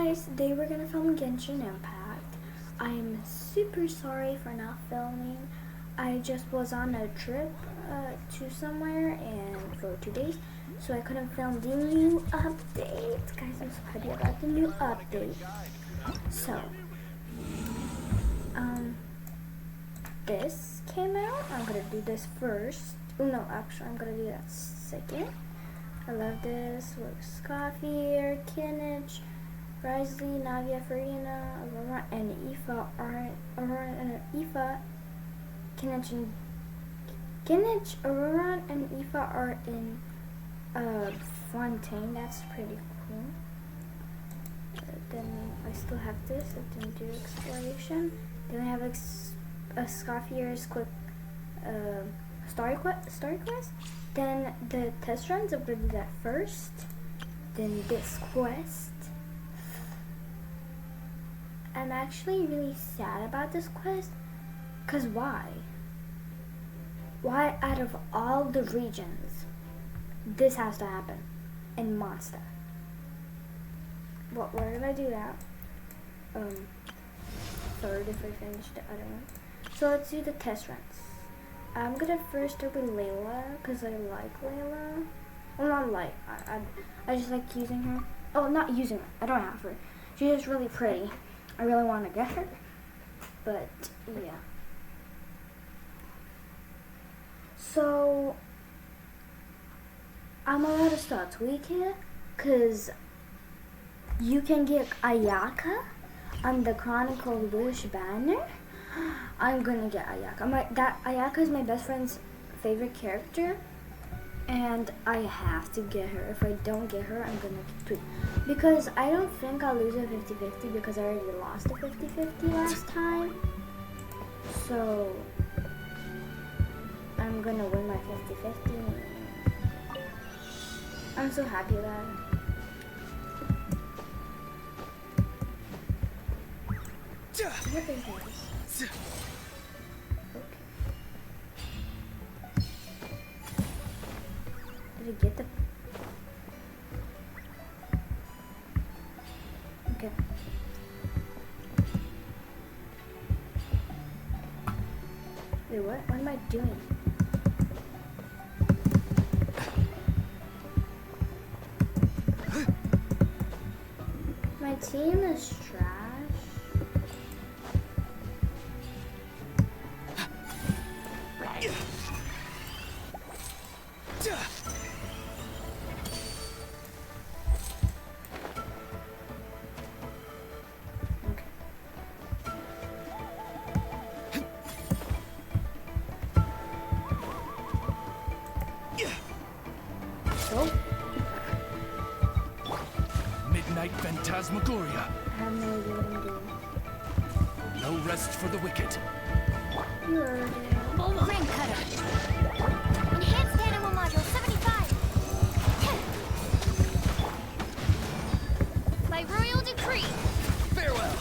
guys, today we're gonna film Genshin Impact. I'm super sorry for not filming. I just was on a trip to somewhere and for 2 days, so I couldn't film the new update. Guys, I'm so happy about the new update. So, this came out. I'm gonna do this first. Oh no, actually, I'm gonna do that second. I love this. Look, Scoffy, Kinich, Risley, Navia, Farina, Aurora, and Aoife are Kinich, Aurora, and Aoife are in Fontaine. That's pretty cool. Then I still have this. I didn't do exploration. Then I have a Scoffier's quick story quest. Then the test runs. I'm gonna do that first. Then this quest. I'm actually really sad about this quest. Cause why? Why out of all the regions, this has to happen in Mondstadt? Well, we're gonna do that. Third if I finish the other one. So let's do the test runs. I'm gonna first start with Layla, cause I like Layla. Well, not like, I just like using her. Oh, not using her, I don't have her. She's just really pretty. I really want to get her, but yeah. So, I'm allowed to start tweaking, cause you can get Ayaka on the Chronicled Wish banner. I'm gonna get Ayaka. Ayaka is my best friend's favorite character, and I have to get her. If I don't get her, I'm gonna tweak. Because I don't think I'll lose a 50-50 because I already lost a 50-50 last time. So, I'm gonna win my 50-50. I'm so happy about it. What is this? Okay. Did I get the... Okay. Wait, what? What am I doing? My team is trash. Midnight Phantasmagoria. I have no idea what I'm doing. No rest for the wicked. Ring cutter. Enhanced animal module 75. By royal decree. Farewell.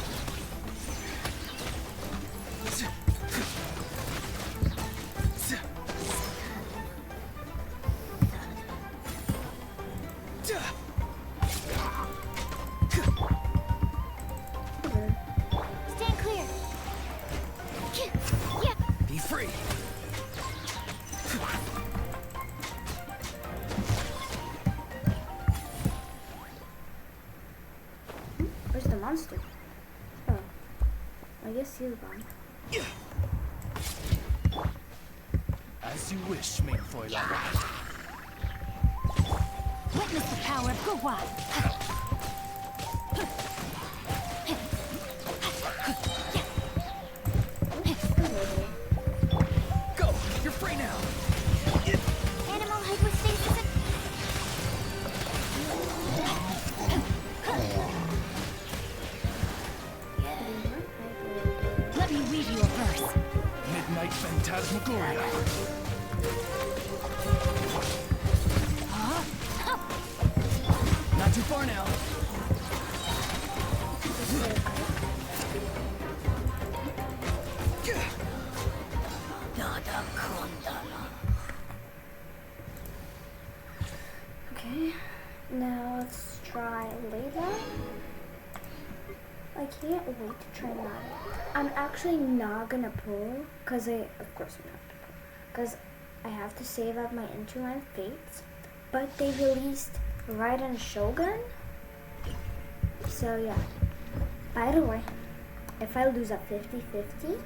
Stand clear. Be free. Where's the monster? Oh. I guess he's gone. As you wish, main Fräulein. Witness the power of Gurwa. Go! You're free now! Animal hypostasis. Let me weave you a verse. Midnight Phantasmagoria. Not too far now. Okay. Now let's try Layla. can't wait to try Mario. I'm actually not gonna pull, of course I'm not gonna pull, because I have to save up my Interland Fates, but they released Raiden Shogun, so yeah. By the way, if I lose a 50-50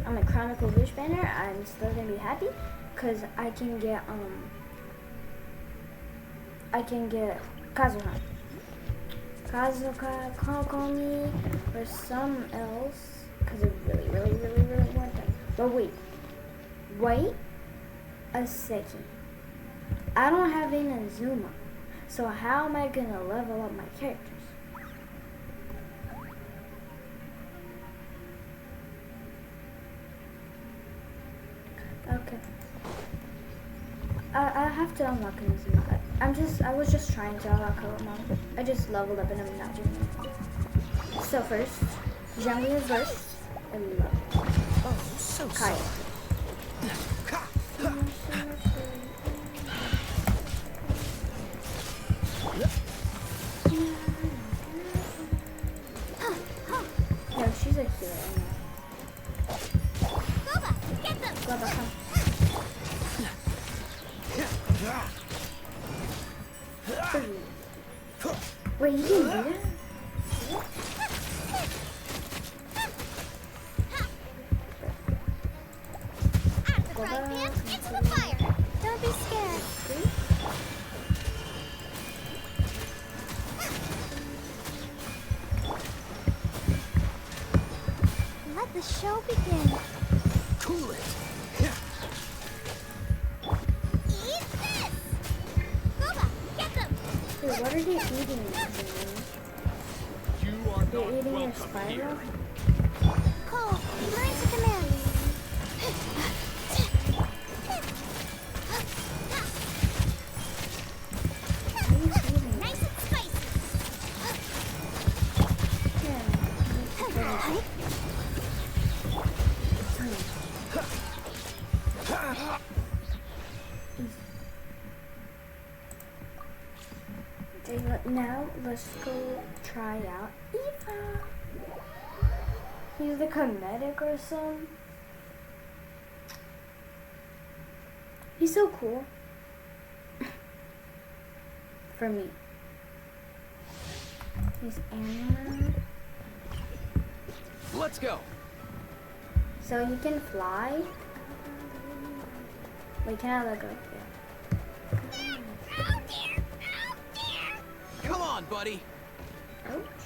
on my Chronicle Wish banner, I'm still gonna be happy, because I can get Kazuha. Kazuka, Kokomi, or some else, because I really, really, really, really want them. But wait a second. I don't have Inazuma, so how am I gonna level up my characters? Okay. I have to unlock Inazuma. I was just trying to unlock Kurama. I just leveled up and I'm not doing it. So first, Zhangli verse. I love it. Oh, so Kaya. No, she's a hero. Goba, get them! Goba, come. Wait, you can do that? Out of the frying pan, into the fire! Don't be scared. Let the show begin. cool it. Eat this! Goba, get them! Wait, what are they eating? You are They're not eating your welcome here. spiral? Cole, learn to command. How are you feeling? Nice and spicy. Now let's go try out Eva. He's like a medic or something. He's so cool. For me. He's Anna. Let's go. So he can fly. Wait, can I look up here? Out there! Out there! Come on, buddy. Ouch.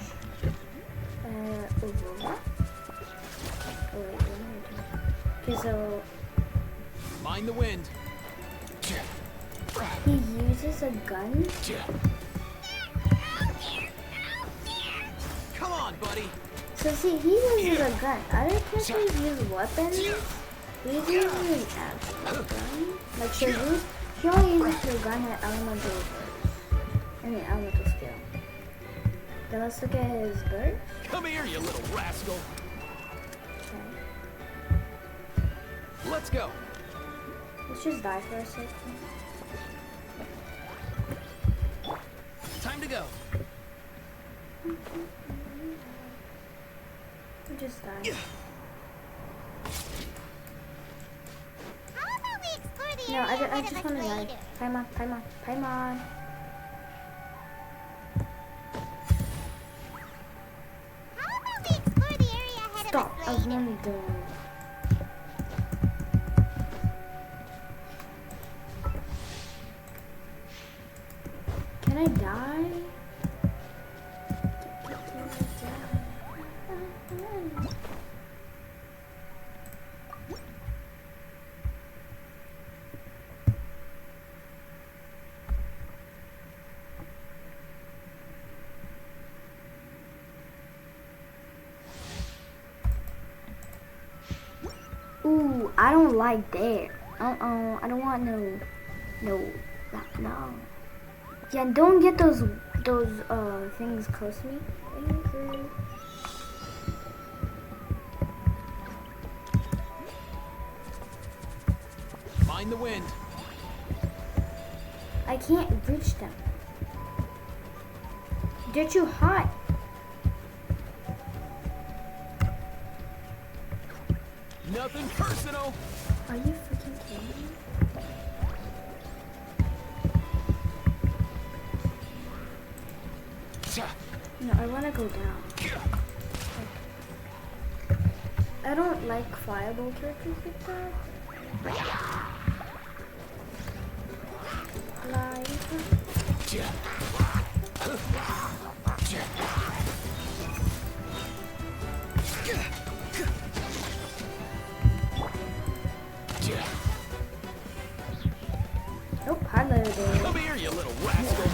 Aurora? Oh, wait, what am I doing? Okay, so Mind the wind. he uses a gun. Come on, buddy. So see, he uses a gun. Other characters use weapons. He's using an actual gun. Like Shazoo, he only uses her gun at elemental elemental skill. Then let's look at his bird. Come here, you little rascal. Okay. Let's go. Let's just die for a second. Time to go. We'll just die. How about we explore the No, area I ahead just of want to us die. later? Paimon, Paimon, Paimon. How about we explore the area ahead Stop, of I us was later? only doing. Can I die? Ooh, I don't like that. I don't want no. Yeah, don't get those things close to me. Mind the wind. I can't reach them. They're too hot. Nothing personal. Are you freaking kidding me? No, I want to go down. I don't like fireball characters like that. Nope, hello there. Come here, you little rascal.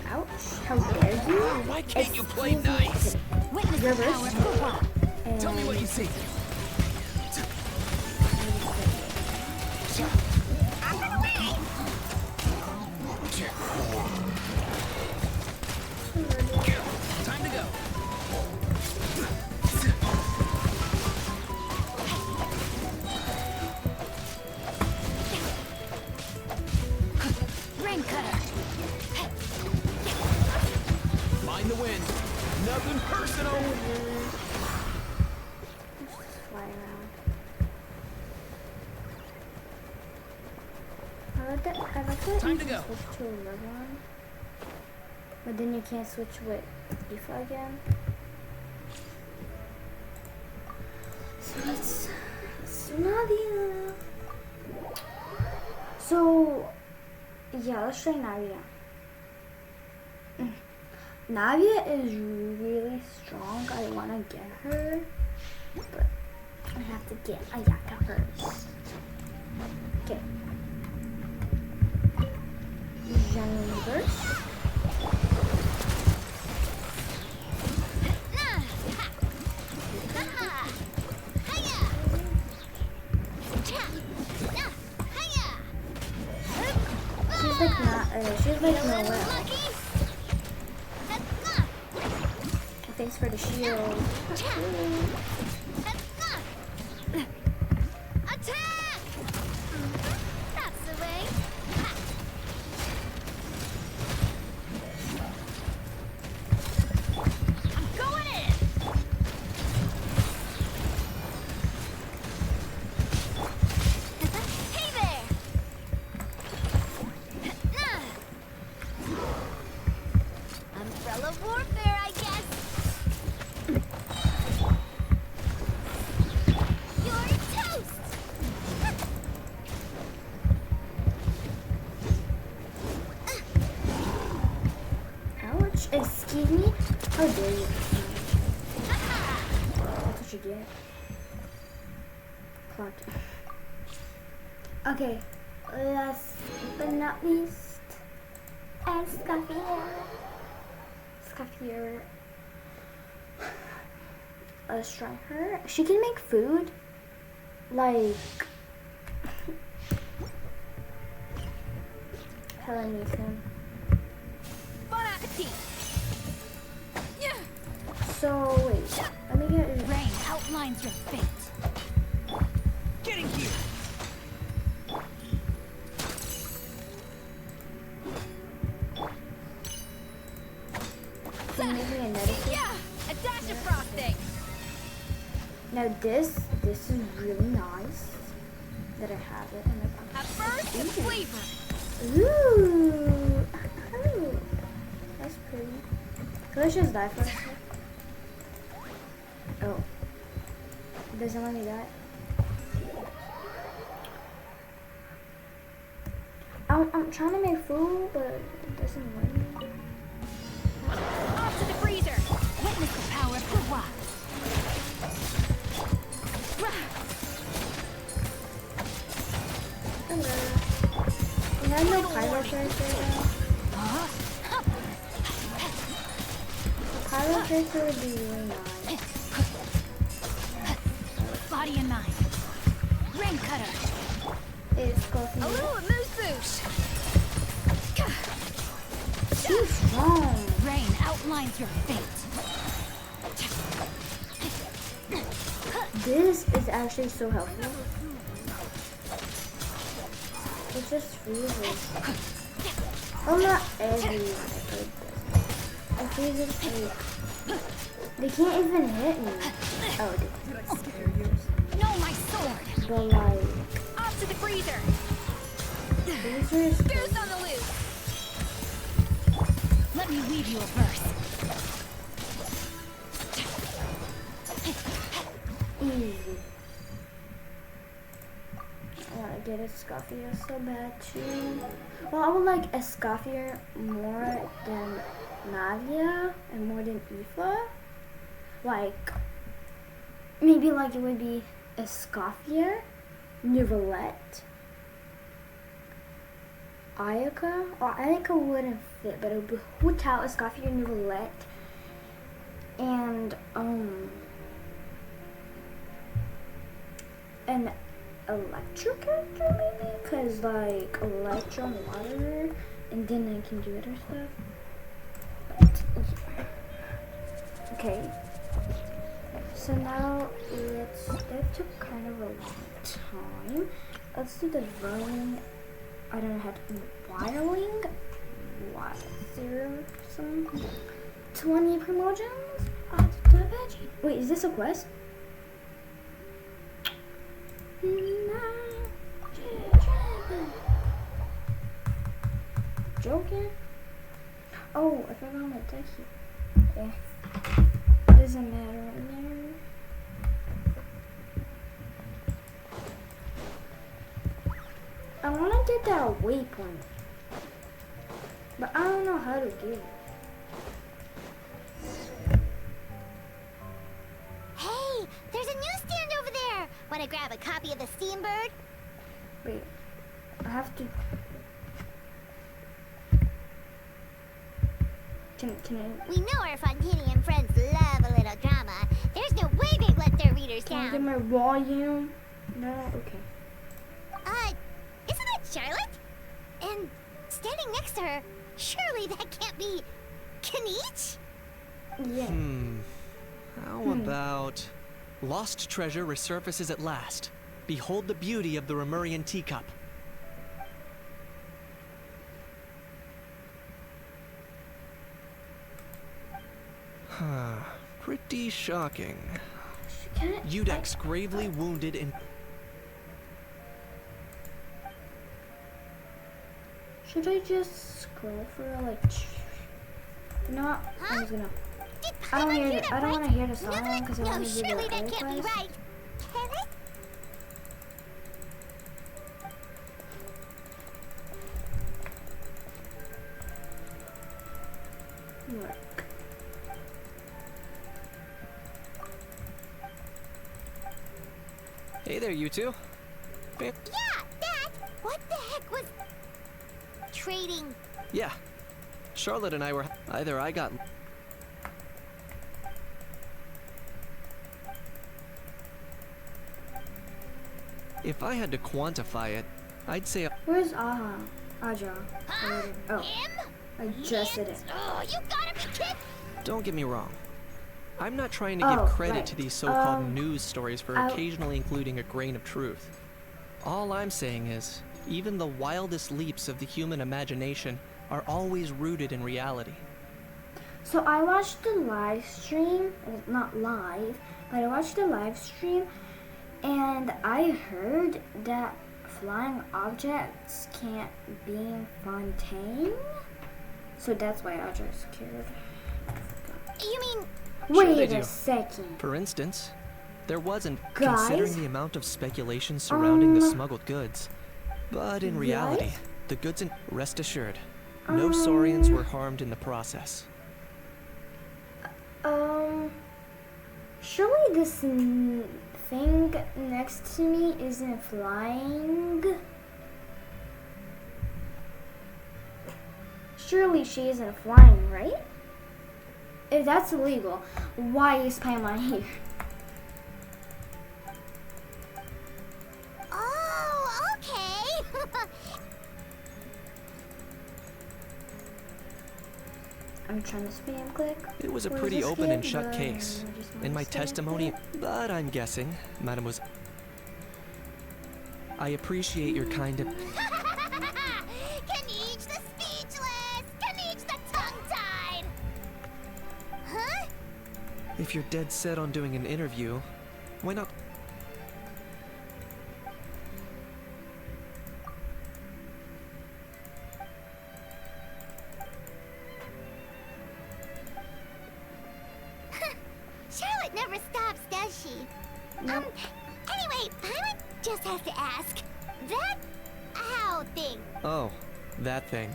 Ouch, how dare you? Why can't you play nice? Witness the power of Kuwa. Tell me what you see. Time to go. Rain cutter. Mind the wind. Nothing personal. Just fly around. I like that Time you to can go. switch to a red one. But then you can't switch with Tifa again. So that's Navia. So yeah, let's try Navia. Navia is really strong. I wanna get her, but I have to get Ayaka first. Okay. Universe. She's like not. She's like Noelle. Thanks for the shield. Attack! That's the way. I'm going in. Hey there. Umbrella warfare, I guess. You're toast. Ouch! Excuse me. How dare you? That's what you get. Clocked. Okay. Last but not least, Escaffier. Let's try her. She can make food. Like Helen needs him. Bon appetit. So wait, let me get Rain outlines your fate. Getting here. maybe another. Yeah, a dash of frosting. Now this is really nice that I have it. And A burst of flavor. ooh, ooh, that's pretty. Can I just die first? Oh, it doesn't let me die. I'm trying to make food, but it doesn't let me. Off to the freezer. Witness the power of Kuwa. Hello. We have no pyro character now. A pyro character would be really nice. Body and mind. Rain cutter. It's coffee. Oh, moose boosh. Too strong. Rain outlines your fate. This is actually so helpful. It just freezes. Oh, not everyone. It freezes like they can't even hit me. Oh, did I scare you? know my sword. but like Off to the freezer. freezers. Goose on the loose. Let me weave you a verse. Easy. I want to get a Escoffier so bad too. Well, I would like Escoffier more than Nadia and more than Aoife. Like, maybe like it would be Escoffier, Neuvillette, Ayaka. Or Ayaka wouldn't fit, but it would be Hu Tao, Escoffier, Neuvillette, and an electro character maybe, cause like electro and water, and then I can do other stuff. But, yeah. Okay. So now that took kind of a long time. Let's do the drawing. I don't know how to wiring. What? Zero some 20 promotions? Wait, is this a quest? Joking? Oh, I forgot my deck here. Doesn't matter right now. I want to get that waypoint, but I don't know how to get it. Hey, there's a newsstand over there. Want to grab a copy of the Steambird? Wait, I have to. Can I? We know our Fontanian friends love a little drama. There's no way they'd let their readers Can I down. get my volume? No, okay. Isn't that Charlotte? And standing next to her, surely that can't be Kaniche? Yeah. How about lost treasure resurfaces at last? Behold the beauty of the Remurian teacup. Pretty shocking. Can I? Udex gravely wounded in. Should I just scroll for like? You know what? I'm just gonna. Did I don't Paimon hear. hear that I don't right? want to hear the song No, because I no, want to do surely the that other can't be quest. right. Can it? Look. Hey there, you two. Yeah, that. What the heck was trading? Yeah. Charlotte and I were. Either I got. If I had to quantify it, I'd say. Where's Aja? Aja. Huh? Oh, Him? I just said it. Oh, you gotta be kidding! Don't get me wrong. I'm not trying to Oh, give credit right. to these so-called Um, news stories for occasionally including a grain of truth. All I'm saying is, even the wildest leaps of the human imagination are always rooted in reality. So I watched the live stream, well, not live, but I watched the live stream, and I heard that flying objects can't be in Fontaine. So that's why I just scared. You mean Sure they Wait do. a second. For instance, there wasn't, Guys? considering the amount of speculation surrounding the Um, smuggled goods. But in guys? reality, the goods and rest assured, no Saurians were harmed in the process. Surely this thing next to me isn't flying. Surely she isn't flying, right? If that's illegal, why is Paimon here? Oh, okay. I'm trying to spam click. It was a Where's pretty the open and skip shut button? case. I just In wanna my spam testimony, click. but I'm guessing, Mademoiselle. I appreciate your kind of. Kaniche the speechless! Kaniche the tongue-tied! Huh? If you're dead set on doing an interview, why not? Charlotte never stops, does she? Nope. Anyway, Paimon just has to ask. That how thing? Oh, that thing.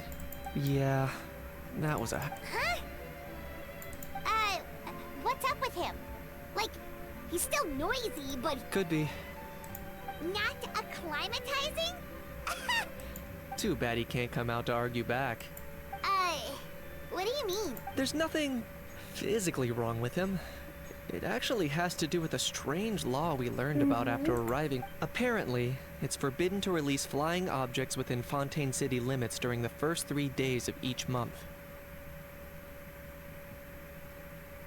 Yeah, that was a... Huh? What's up with him? Like, he's still noisy, but Could be. not acclimatizing? Too bad he can't come out to argue back. What do you mean? There's nothing physically wrong with him. It actually has to do with a strange law we learned about after arriving. Apparently, it's forbidden to release flying objects within Fontaine City limits during the first 3 days of each month.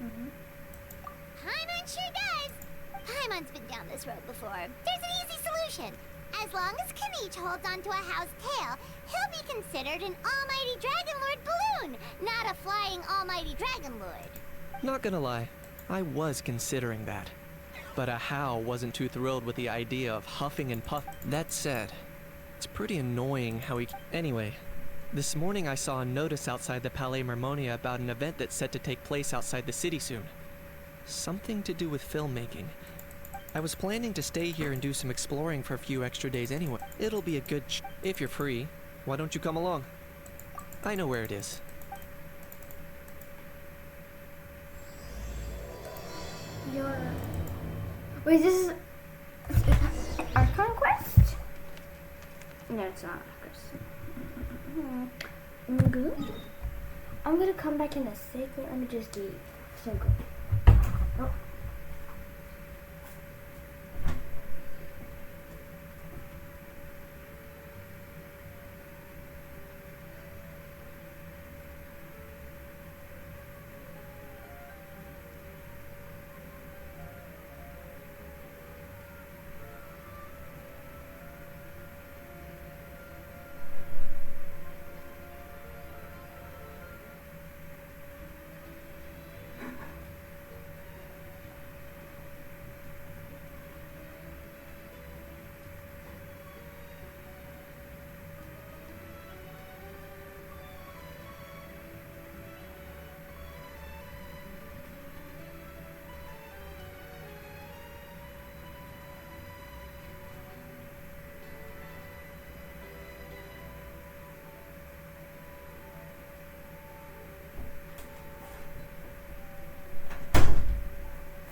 Paimon sure does. Paimon's been down this road before. There's an easy solution. As long as Kanich holds onto a house tail, he'll be considered an almighty Dragon Lord balloon, not a flying almighty Dragon Lord. Not gonna lie, I was considering that. But Ahau wasn't too thrilled with the idea of huffing and puffing. That said, it's pretty annoying how he... Anyway, this morning I saw a notice outside the Palais Mermonia about an event that's set to take place outside the city soon. Something to do with filmmaking. I was planning to stay here and do some exploring for a few extra days anyway. It'll be a good if you're free, why don't you come along? I know where it is. Wait, this is our conquest? No, it's not. Good. I'm gonna come back in a second. Let me just get some good. Oh.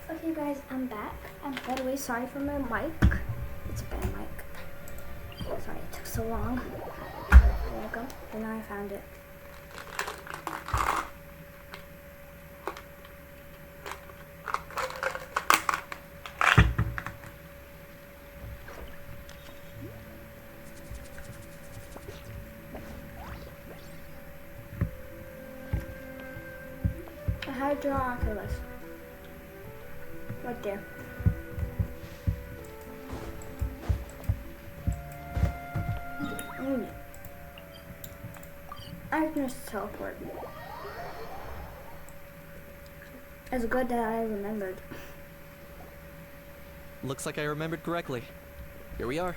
Okay guys, I'm back. And by the way, sorry for my mic. It's a bad mic. Sorry it took so long. There we go. And now I found it. I had to draw Oculus. Right there. I can just teleport. It's good that I remembered. Looks like I remembered correctly. Here we are.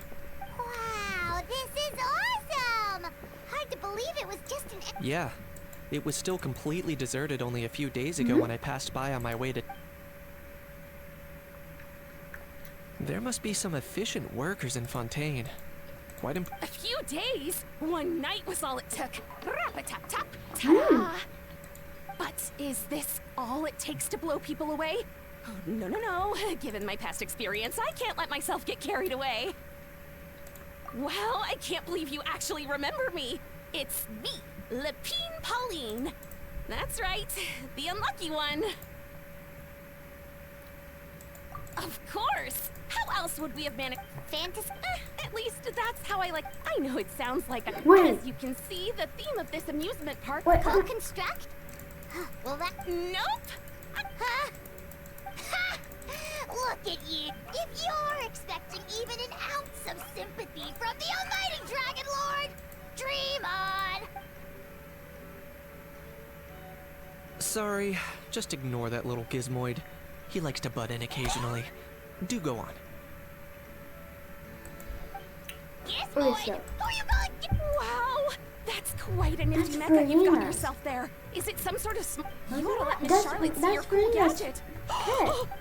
Wow, this is awesome! Hard to believe it was just an... Yeah, it was still completely deserted only a few days ago when I passed by on my way to... There must be some efficient workers in Fontaine. Quite A few days? One night was all it took. Rap-a-tap-tap, ta-da! But is this all it takes to blow people away? Oh, no, no, no. Given my past experience, I can't let myself get carried away. Well, I can't believe you actually remember me. It's me, Lepine Pauline. That's right, the unlucky one. Of course! How else would we have managed? Fantasy? At least that's how I like. I know it sounds like a. Wait. As you can see, the theme of this amusement park. What? Co-construct? Well, that... Nope! Huh? Ha! Look at you! If you're expecting even an ounce of sympathy from the almighty Dragon Lord, dream on! Sorry, just ignore that little gizmoid. He likes to butt in occasionally. Do go on. Yes, What boy! is that? Who you calling? Wow! That's quite an That's empty mecca you've got Farina's. yourself there. Is it some sort of Look You at gotta let that. Miss That's- Charlotte see that's your cool Farina's gadget.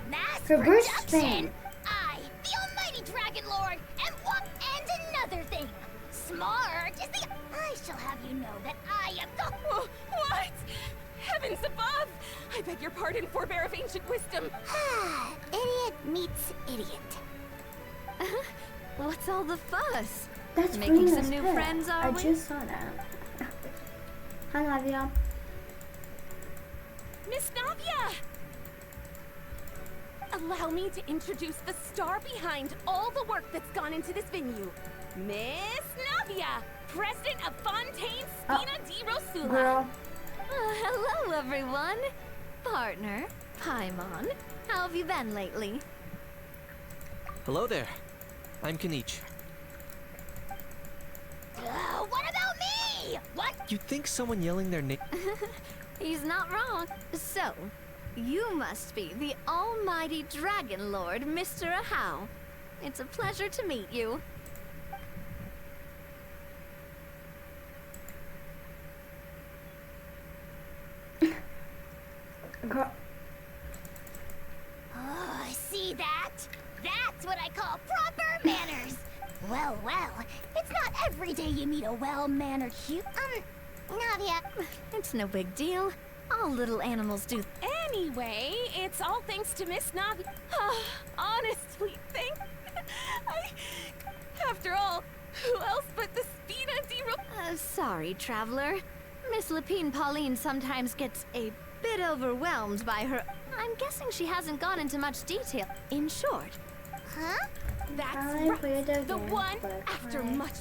Mass Her burst production! thing. I, the almighty Dragon Lord, and what? And another thing. Smart is the... I shall have you know that I am the... What? Heavens above! I beg your pardon, forebear of ancient wisdom. Idiot meets idiot. What's all the fuss? That's Making Farina's some new pet. friends, are I we? just saw that. Hi, Navia. Miss Navia! Allow me to introduce the star behind all the work that's gone into this venue. Miss Navia, president of Fontaine Spina di Rosula. Girl. Hello, everyone. Partner, Paimon. How have you been lately? Hello there. I'm Kanich. What about me? What? You'd think someone yelling their name. He's not wrong. So, you must be the almighty Dragon Lord, Mr. Ahau. It's a pleasure to meet you. Girl. Oh, see that? That's what I call proper manners. Well, it's not every day you meet a well-mannered Navia. It's no big deal. All little animals do. Anyway, it's all thanks to Miss Navia. Honestly, After all, who else but the Spina di Ro... Sorry, traveler. Miss Lapine Pauline sometimes gets a bit overwhelmed by her. I'm guessing she hasn't gone into much detail. In short, Huh? That's I right. played The again, one but after I- much...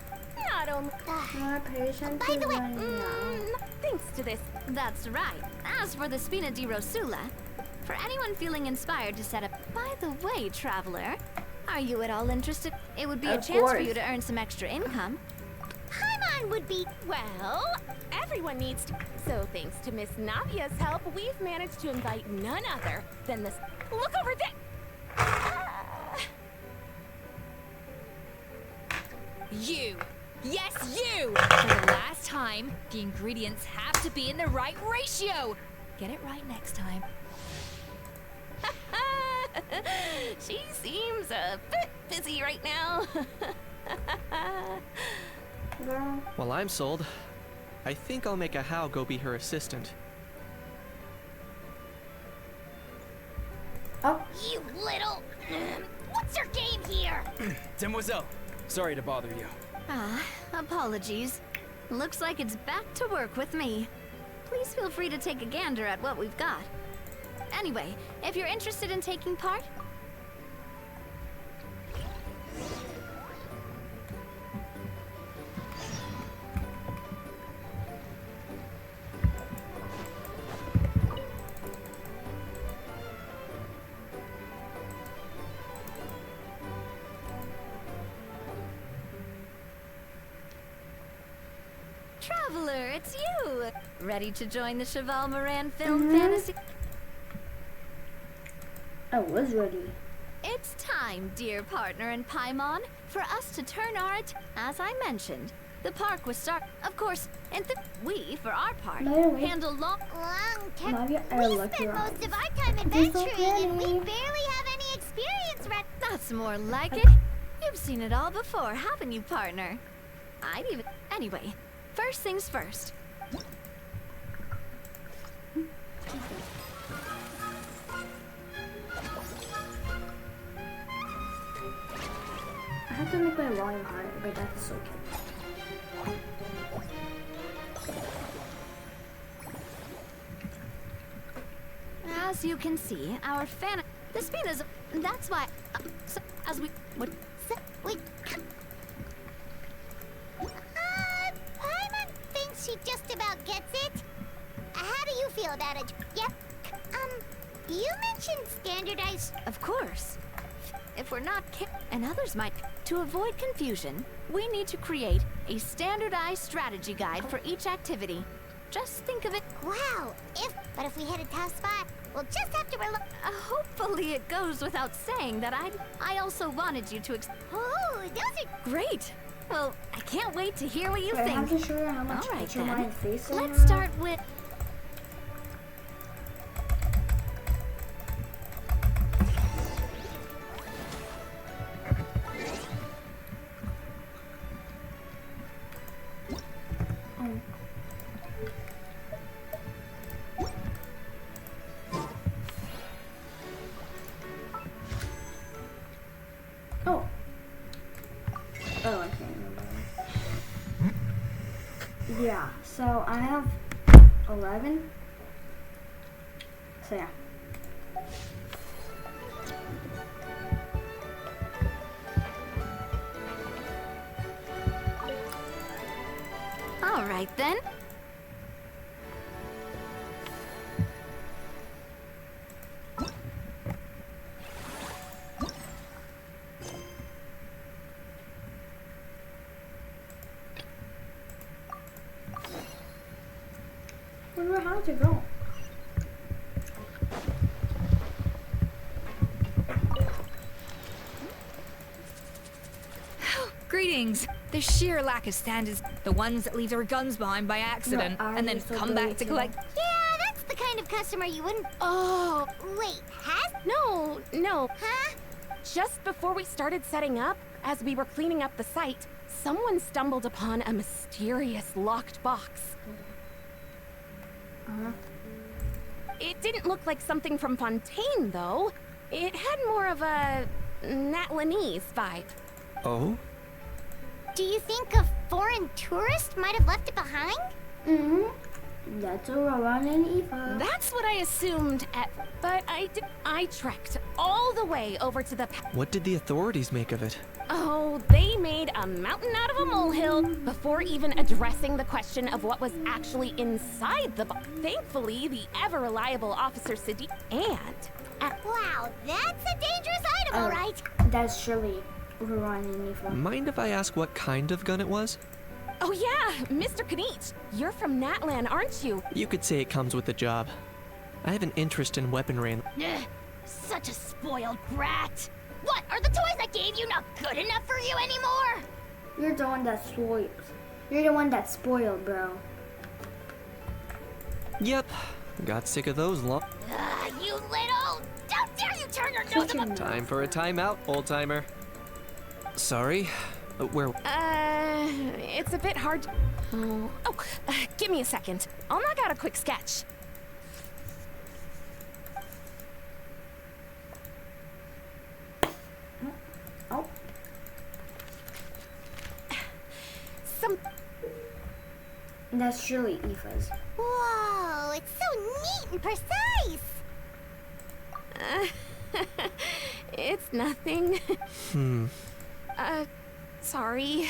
Not only... More patient By the way, thanks to this. that's right. As for the Spina di Rosula, for anyone feeling inspired to set up. By the way, traveler, are you at all interested? It would be a Of chance for course. you to earn some extra income. Paimon would be... Well, everyone needs to. So thanks to Miss Navia's help, we've managed to invite none other than this. Look over there! You! Yes, you! For the last time, the ingredients have to be in the right ratio! Get it right next time. She seems a bit busy right now. Girl. Well, I'm sold. I think I'll make Ahau go be her assistant. Oh, You little... What's your game here? Demoiselle, sorry to bother you. Apologies. Looks like it's back to work with me. Please feel free to take a gander at what we've got. Anyway, if you're interested in taking part, Traveler, it's you! Ready to join the Cheval Moran Film Fantasy? I was ready. It's time, dear partner and Paimon, for us to turn as I mentioned. The park was of course, and we, for our part, No, wait. handle long. Long term. Navia, I We like spend your most eyes. of our time They're so adventuring, and we pretty. barely have any experience right. That's more like it. You've seen it all before, haven't you, partner? I'd even. Anyway, first things first. I have to make my volume higher, but that's okay. As you can see, our the Spinas. That's why. So, as we. What? Wait. Paimon thinks she just about gets it. How do you feel about it? Yep. You mentioned standardized. Of course. If we're not and others might. To avoid confusion, we need to create a standardized strategy guide for each activity. Just think of it. Wow. But if we hit a tough spot, we'll just have to rely. Hopefully it goes without saying that I also wanted you to Oh, those are Great! Well, I can't wait to hear what you Wait, I have think. to show you how much All right, picture then. my face in Let's there. start with... Oh. Oh, I can't remember. Yeah, so I have 11. So yeah. All right, then. Where how to go? Greetings. The sheer lack of standards. The ones that leave their guns behind by accident and then come back to collect. Yeah, that's the kind of customer you wouldn't. Oh, Wait, has? no. Huh? Just before we started setting up, as we were cleaning up the site, someone stumbled upon a mysterious locked box. It didn't look like something from Fontaine, though. It had more of a Natlanese vibe. Oh? Do you think a foreign tourist might have left it behind? Mm-hmm. That's a Rowan and Eva. That's what I assumed but I trekked all the way over to the What did the authorities make of it? Oh, they made a mountain out of a molehill before even addressing the question of what was actually inside the box. Thankfully, the ever-reliable Officer Sadiq Wow, that's a dangerous item, all right. That's surely Rowan and Eva. Mind if I ask what kind of gun it was? Oh yeah, Mr. Kanich, you're from Natlan, aren't you? You could say it comes with the job. I have an interest in weaponry and Ugh, such a spoiled brat. What, are the toys I gave you not good enough for you anymore? You're the one that spoiled. You're the one that's spoiled, bro. Yep, got sick of those long. You little... How dare you turn your nose up... Time for a timeout, old-timer. Sorry, where? It's a bit hard to... give me a second. I'll knock out a quick sketch. Oh. That's surely Eva's. Whoa, it's so neat and precise. It's nothing. Sorry.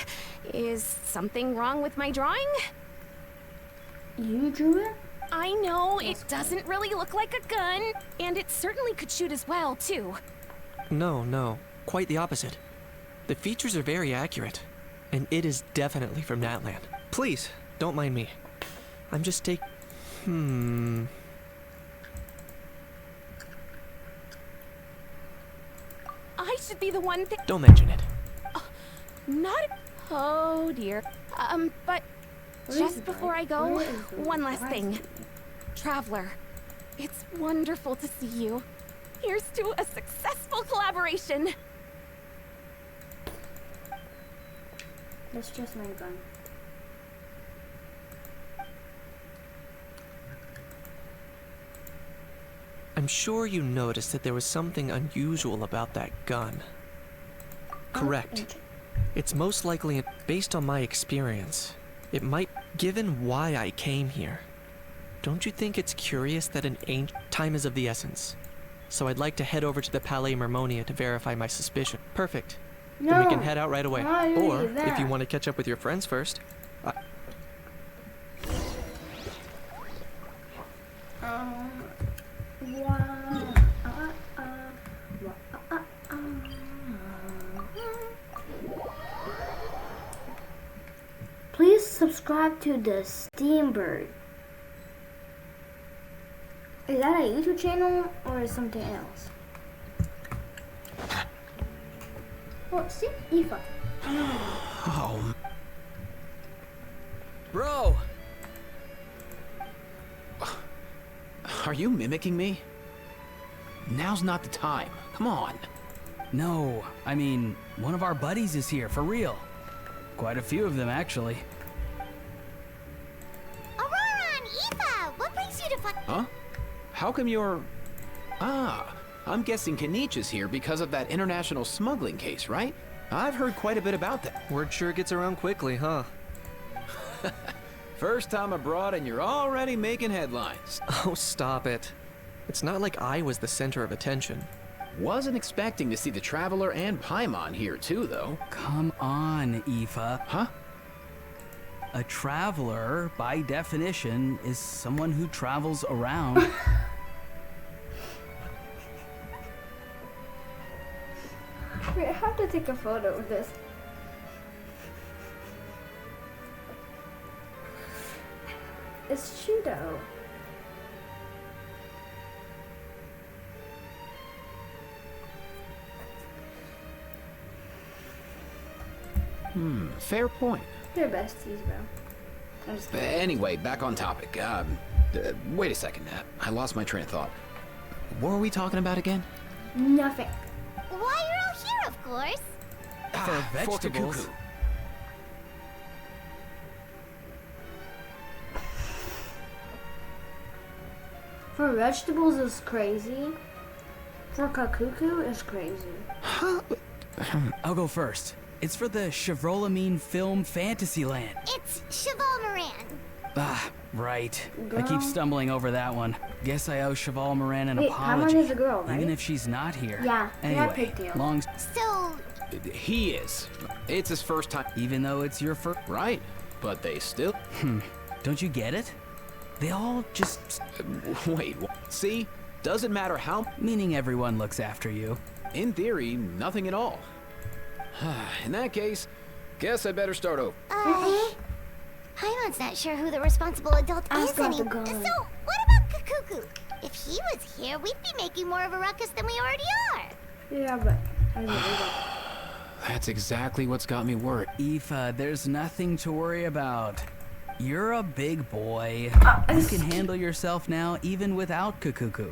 Is something wrong with my drawing? You drew it? I know, it doesn't really look like a gun, and it certainly could shoot as well, too. No, quite the opposite. The features are very accurate, and it is definitely from Natlan. Please, don't mind me. I'm just I should be the one Don't mention it. Not... Oh, dear. But Where is just it, before I Where go, is it? one last Where thing. is it? Traveler, it's wonderful to see you. Here's to a successful collaboration. That's just my gun. I'm sure you noticed that there was something unusual about that gun. Correct. It's most likely, based on my experience, it might, given why I came here. Don't you think it's curious that time is of the essence? So I'd like to head over to the Palais Mermonia to verify my suspicion. Perfect. No. Then we can head out right away. Why are Or, you there? if you want to catch up with your friends first. Please subscribe to the Steambird. Is that a YouTube channel or is something else? Oh, see, Eva. Oh, Bro! Are you mimicking me? Now's not the time. Come on. No, I mean, one of our buddies is here, for real. Quite a few of them, actually. Aurora and Eva, what brings you to Huh? How come you're... Ah, I'm guessing Kanich is here because of that international smuggling case, right? I've heard quite a bit about that. Word sure gets around quickly, huh? First time abroad and you're already making headlines. Oh, stop it. It's not like I was the center of attention. Wasn't expecting to see the Traveler and Paimon here too, though. Come on, Aoife. Huh? A traveler, by definition, is someone who travels around. Wait, I have to take a photo of this. It's Cheeto. Fair point. They're besties, bro. I'm just kidding. Anyway, back on topic. Wait a second. I lost my train of thought. What were we talking about again? Nothing. Why, you're all here, of course. For vegetables. Kuku. For vegetables is crazy. For Kakuku is crazy. I'll go first. It's for the Chevrolamine Film Fantasyland. It's Cheval Moran. Ah, right. I Girl. keep stumbling over that one. Guess I owe Cheval Moran an Wait, apology. Paimon is a girl, right? Even if she's not here. Yeah, yeah, Anyway, pigtail. long. So, He is. It's his first time. Even though it's your first. Right. But they still... Don't you get it? They all just. Wait, see? Doesn't matter how... Meaning everyone looks after you. In theory, nothing at all. In that case, guess I better start over. Paimon's not sure who the responsible adult Ask is about anymore. the gun. So, what about Kakuku? If he was here, we'd be making more of a ruckus than we already are. Yeah, but I really don't. That's exactly what's got me worried. Aoife, there's nothing to worry about. You're a big boy. You can handle yourself now, even without Kakuku.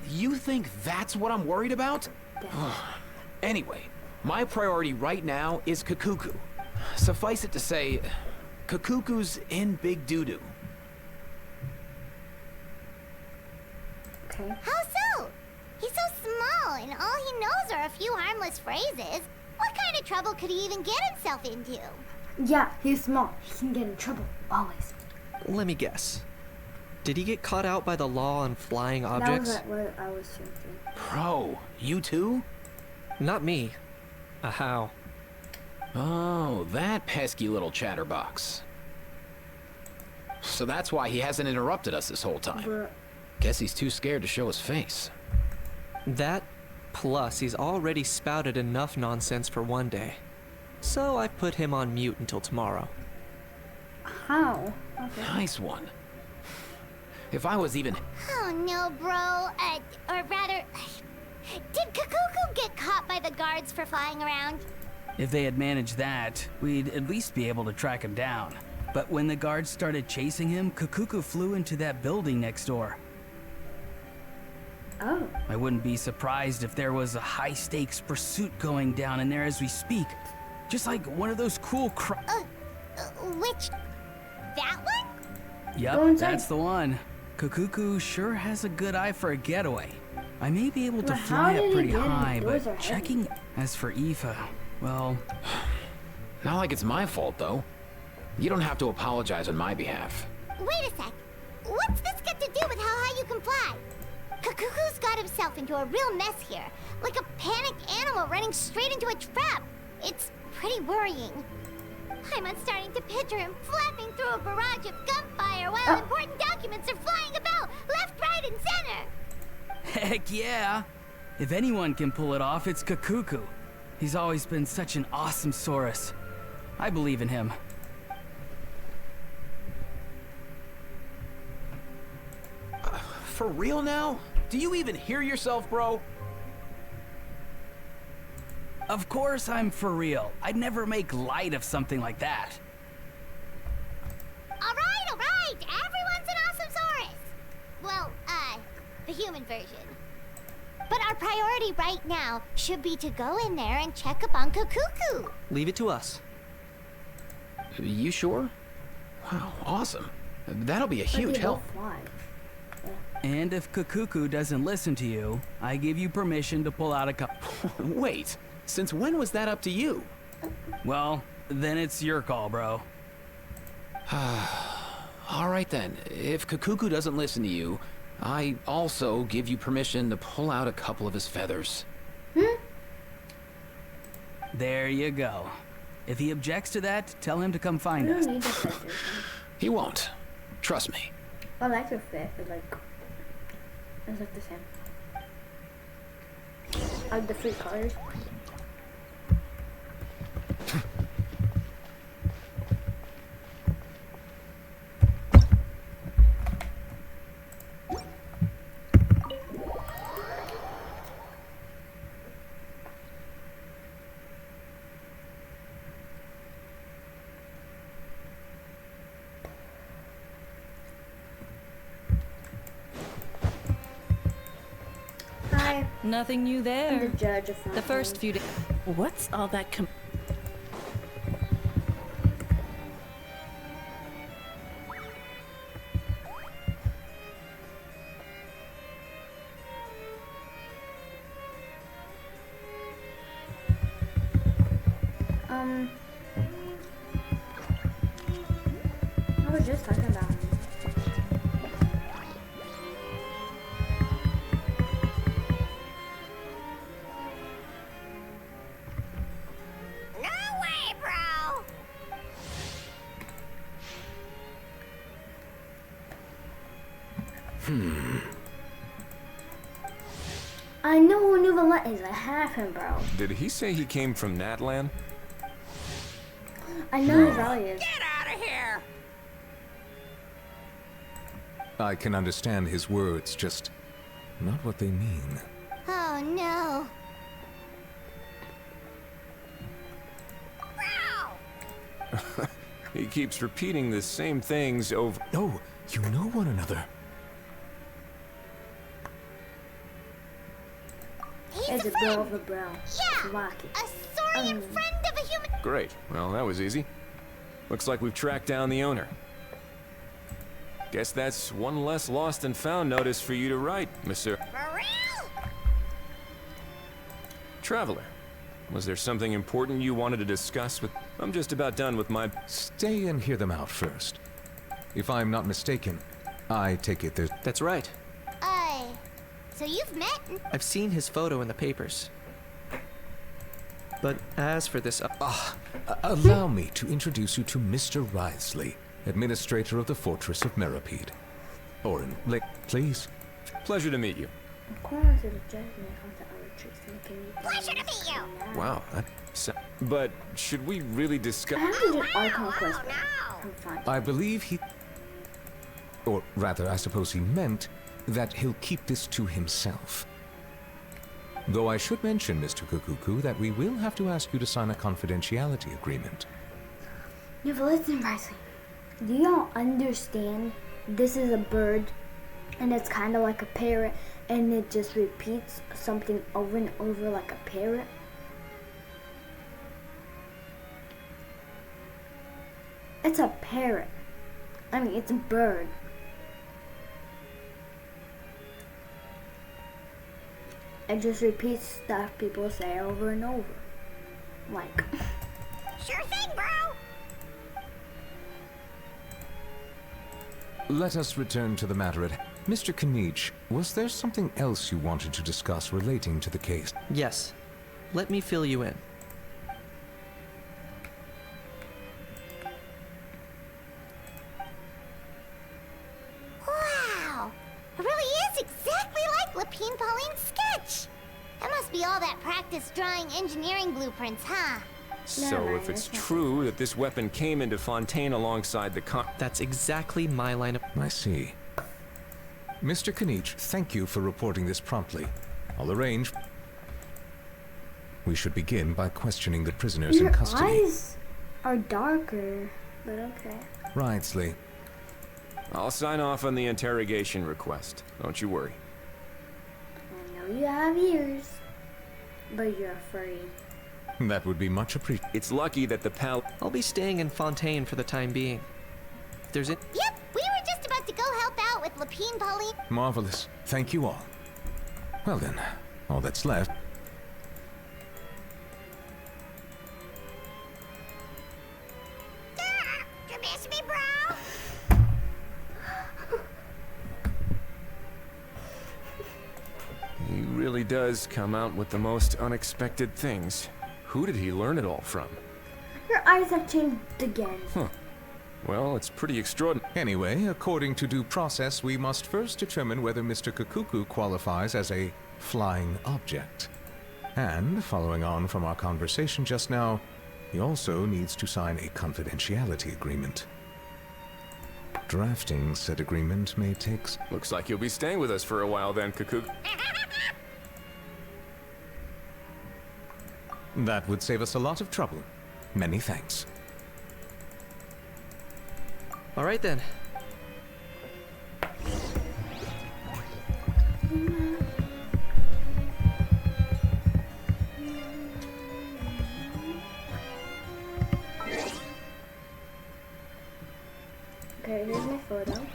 You think that's what I'm worried about? Anyway, my priority right now is Kakuku. Suffice it to say, Kakuku's in big doo-doo. Okay. How so? He's so small, and all he knows are a few harmless phrases. What kind of trouble could he even get himself into? Yeah, he's small. He can get in trouble. Always. Let me guess. Did he get caught out by the law on flying objects? That was what I was thinking. Bro, you too? Not me. How? Oh, that pesky little chatterbox. So that's why he hasn't interrupted us this whole time. Bruh. Guess he's too scared to show his face. That, plus he's already spouted enough nonsense for one day. So I put him on mute until tomorrow. How? Okay. Nice one. If I was even... Oh no, bro. Or rather, did Kakuku get caught by the guards for flying around? If they had managed that, we'd at least be able to track him down. But when the guards started chasing him, Kakuku flew into that building next door. Oh. I wouldn't be surprised if there was a high-stakes pursuit going down in there as we speak. Just like one of those cool Which? That one? Go Yep, inside. that's the one. Kakuku sure has a good eye for a getaway. I may be able to But how fly did up he pretty get in? high, Doors but are heavy. checking... As for Aoife, well, Not like it's my fault, though. You don't have to apologize on my behalf. Wait a sec. What's this got to do with how high you can fly? Kakuku's got himself into a real mess here. Like a panicked animal running straight into a trap. It's pretty worrying. I'm starting to picture him flapping through a barrage of gunfire while important documents are flying about, left, right, and center. heck yeah! If anyone can pull it off, it's Kakuku. He's always been such an awesome Saurus. I believe in him. For real now? Do you even hear yourself, bro? Of course I'm for real. I'd never make light of something like that. All right. Everyone's an Awesomesaurus. Well, the human version. But our priority right now should be to go in there and check up on Kakuku. Leave it to us. You sure? Wow, awesome. That'll be a huge help. Fly. And if Kakuku doesn't listen to you, I give you permission to pull out a Wait, since when was that up to you? Well, then it's your call, bro. All right then, if Kakuku doesn't listen to you, I also give you permission to pull out a couple of his feathers. There you go. If he objects to that, tell him to come I find us. don't need the feathers. He won't. Trust me. I like your fit. It's like the same. I like the free colors. Hi, Nothing new I'm there. the judge of The first few days. What's all that I was just talking about. No way, bro! I know who New Valent is. I have him, bro. Did he say he came from Natlan? I know who Valley is. Get out of here! I can understand his words, just not what they mean. Oh no. Bro! He keeps repeating the same things over. Oh, you know one another. He's It's a a bro friend! of a bro. Yeah! Rocky. A saurian friend of a human. Great. Well, that was easy. Looks like we've tracked down the owner. Guess that's one less lost and found notice for you to write, Monsieur For real? Traveler. Was there something important you wanted to discuss with... I'm just about done with my... Stay and hear them out first. If I'm not mistaken, I take it there's... That's right. So you've met? I've seen his photo in the papers. But as for this... Allow me to introduce you to Mr. Wriothesley, administrator of the Fortress of Meripede. Orin, please. Pleasure to meet you. According to the judgment of the electrics, Pleasure to meet you! Wow, but should we really I discuss... have to do Archon Quest. no. For fun. I believe he... Or rather, I suppose he meant that he'll keep this to himself. Though I should mention, Mr. Kukuku, that we will have to ask you to sign a confidentiality agreement. Yeah, but listen, Bryson. Do y'all understand? This is a bird, and it's kind of like a parrot, and it just repeats something over and over like a parrot. It's a parrot. I mean, it's a bird. It just repeats stuff people say over and over. Like... Sure thing, bro! Let us return to the matter at hand. Mr. Kanich, was there something else you wanted to discuss relating to the case? Yes. Let me fill you in. Wow! It really is exactly like Lapine Pauline's sketch! That must be all that practice drawing engineering blueprints, huh? So if it's true that this weapon came into Fontaine alongside the That's exactly my line of... I see. Mr. Kanich, thank you for reporting this promptly. I'll arrange... We should begin by questioning the prisoners Your in custody. eyes are darker, but okay. Right, Slee. I'll sign off on the interrogation request. Don't you worry. I know you have ears, but you're a furry. That would be much appreciated. It's lucky that the I'll be staying in Fontaine for the time being. If there's it. Yep, we were just about to go help out with Lapine Pauline. Marvelous. Thank you all. Well then, all that's left. You miss me, bro? He really does come out with the most unexpected things. Who did he learn it all from? Your eyes have changed again. Well, it's pretty extraordinary. Anyway, according to due process, we must first determine whether Mr. Kakuku qualifies as a flying object. And, following on from our conversation just now, he also needs to sign a confidentiality agreement. Drafting said agreement may take... Looks like you'll be staying with us for a while then, Cuckoo. That would save us a lot of trouble. Many thanks. All right then. Okay, here's my photo.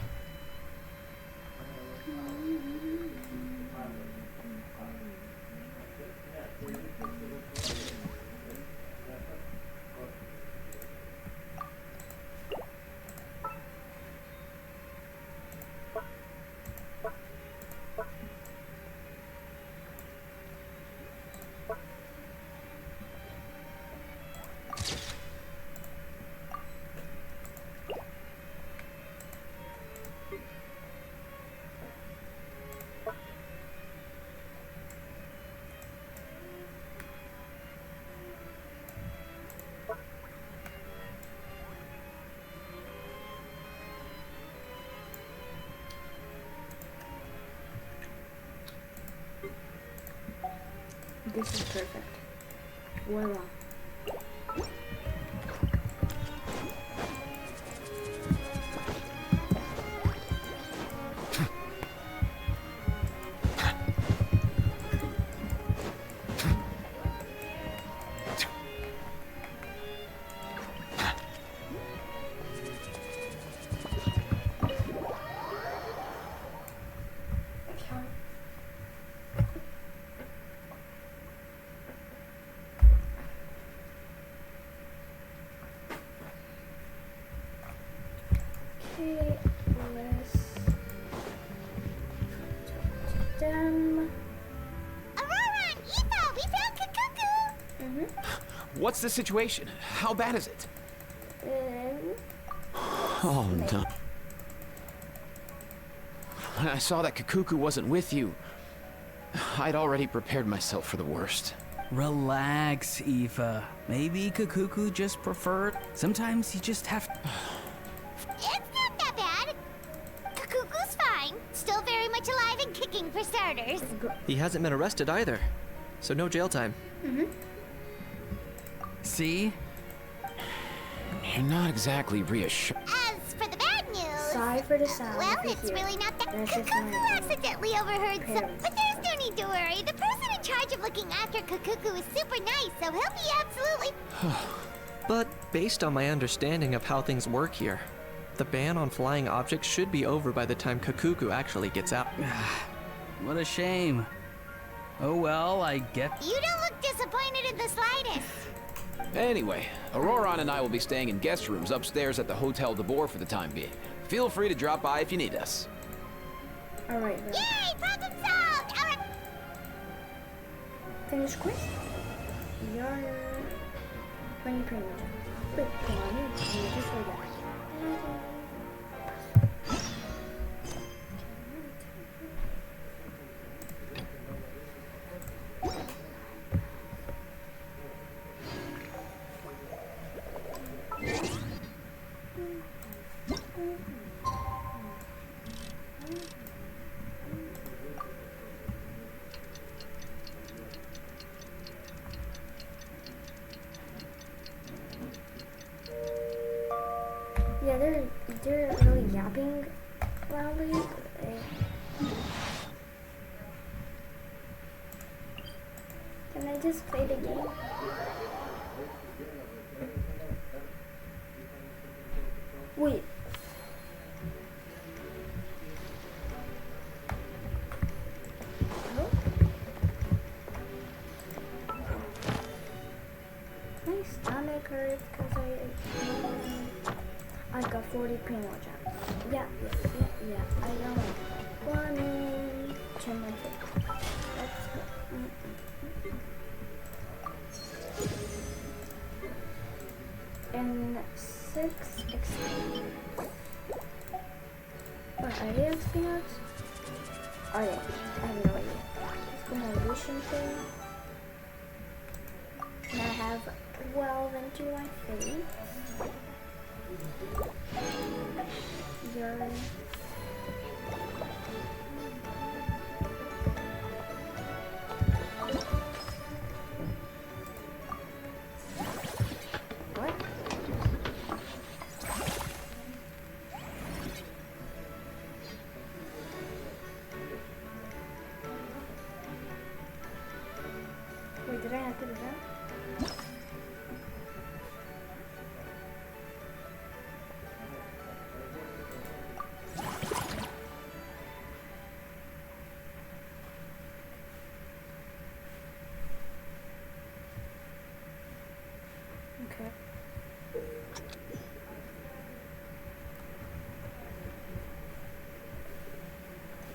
This is perfect. Voila. Okay, let's talk to them. Aurora and Eva, we found Kakuku! What's the situation? How bad is it? Oh, no. When I saw that Kakuku wasn't with you, I'd already prepared myself for the worst. Relax, Aoife. Maybe Kakuku just preferred. Sometimes you just have to. It's not that bad. Kakuku's fine. Still very much alive and kicking for starters. He hasn't been arrested either, so no jail time. See? You're not exactly reassured. As for the bad news... Sorry for the sound. Well, if you it's hear really it. not that... That's just Kakuku my accidentally overheard some... parents. But there's no need to worry. The person in charge of looking after Kakuku is super nice, so he'll be absolutely... But based on my understanding of how things work here, the ban on flying objects should be over by the time Kakuku actually gets out. What a shame. Oh well, I get. You don't look disappointed in the slightest. Anyway, Auroron and I will be staying in guest rooms upstairs at the Hotel de Boer for the time being. Feel free to drop by if you need us. Alright, then. Yay! Problem solved! All right. Finish quest. Your 20 premium. Wait, come on, you just forgot. Can I just play the game? Wait. My stomach hurts because I got 40 primo jumps. Yeah. I don't want to turn my face. Let's go. And 6 XP. What are they XP notes? Oh yeah, I have no idea. It's been a illusion thing. And I have 12 into my face. Your what? Wait, did I have to do that? Okay.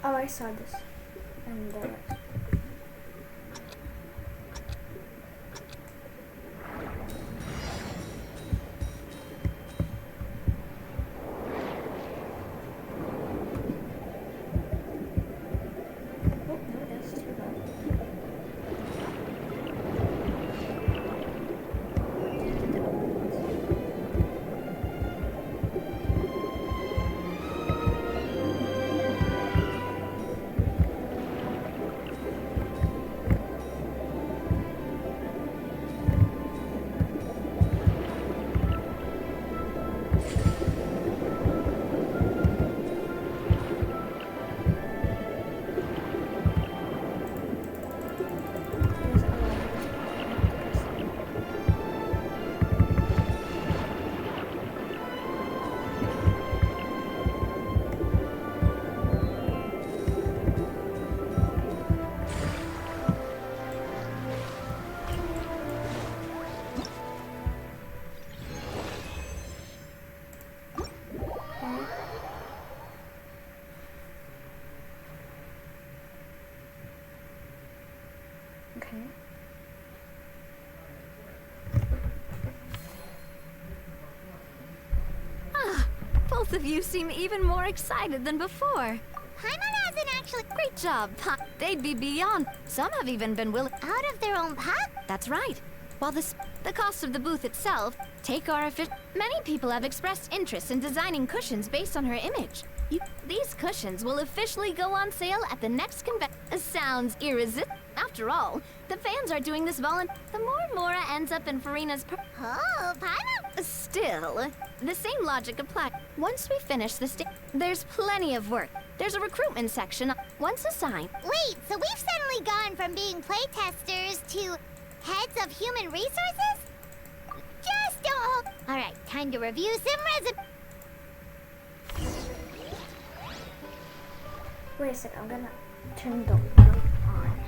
Oh, I saw this. And oh, no, that's too bad. Okay. Both of you seem even more excited than before. Paimon hasn't actually Great job, They'd be beyond. Some have even been willing. out of their own pot. That's right. While the cost of the booth itself, take our many people have expressed interest in designing cushions based on her image. These cushions will officially go on sale at the next convention. Sounds irresistible. After all, the fans are doing this The more Mora ends up in Farina's Oh, Paimon! Still, the same logic applies. Once we finish the there's plenty of work. There's a recruitment section once assigned. Wait, so we've suddenly gone from being playtesters to heads of human resources? Just don't hold. All right, time to review some Wait a second, I'm gonna turn the light on.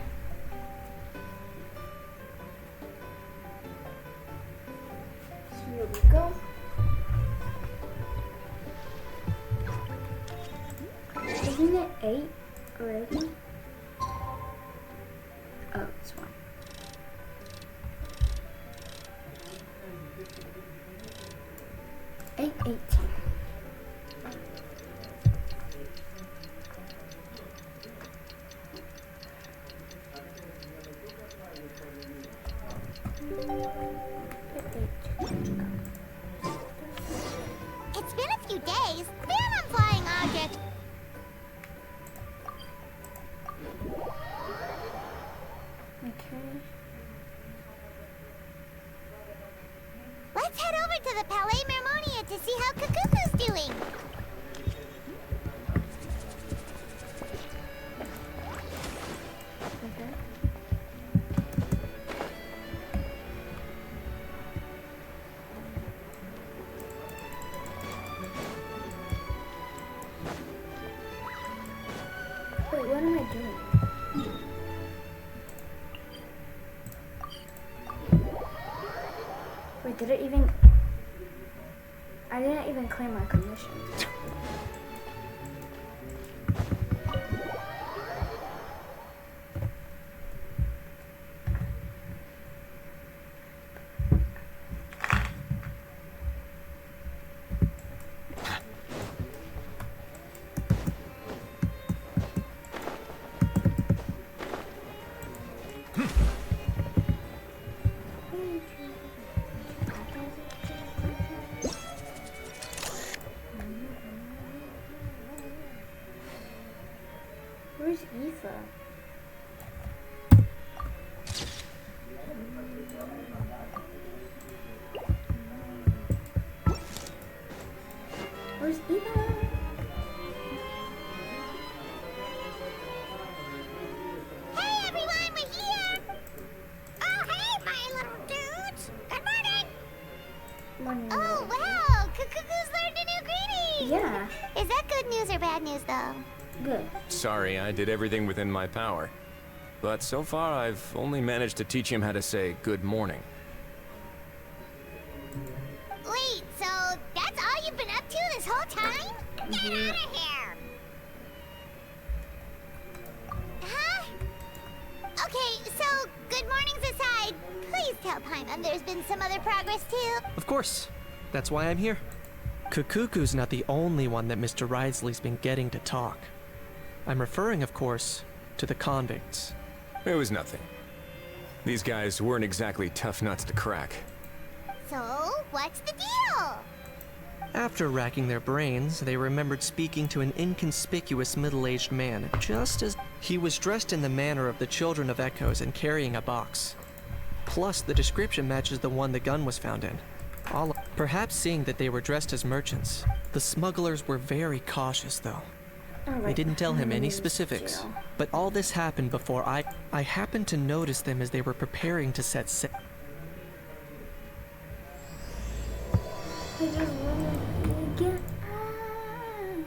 Here we go. Isn't it 8 already? Oh, it's 1. Eight 18. It's been a few days. Ban on flying objects. Okay. Let's head over to the Palais Mermonia to see how Kakuku's doing. Wait, what am I doing? Wait, did it even... I didn't even claim my commission. Where's Aoife? Where's Aoife? Hey everyone, we're here! Oh hey, my little dudes! Good morning! Oh wow, Cuckoo's learned a new greeting! Yeah. Is that good news or bad news though? Good. Sorry, I did everything within my power. But so far, I've only managed to teach him how to say good morning. Wait, so that's all you've been up to this whole time? Get out of here! Huh? Okay, so good mornings aside, please tell Paimon there's been some other progress too. Of course. That's why I'm here. Kukuku's not the only one that Mr. Risley's been getting to talk. I'm referring, of course, to the convicts. It was nothing. These guys weren't exactly tough nuts to crack. So, what's the deal? After racking their brains, they remembered speaking to an inconspicuous middle-aged man, just as he was dressed in the manner of the Children of Echoes and carrying a box. Plus, the description matches the one the gun was found in. Perhaps seeing that they were dressed as merchants, the smugglers were very cautious, though. They didn't tell him any specifics, but all this happened before I happened to notice them as they were preparing to set sail. I just want to get out.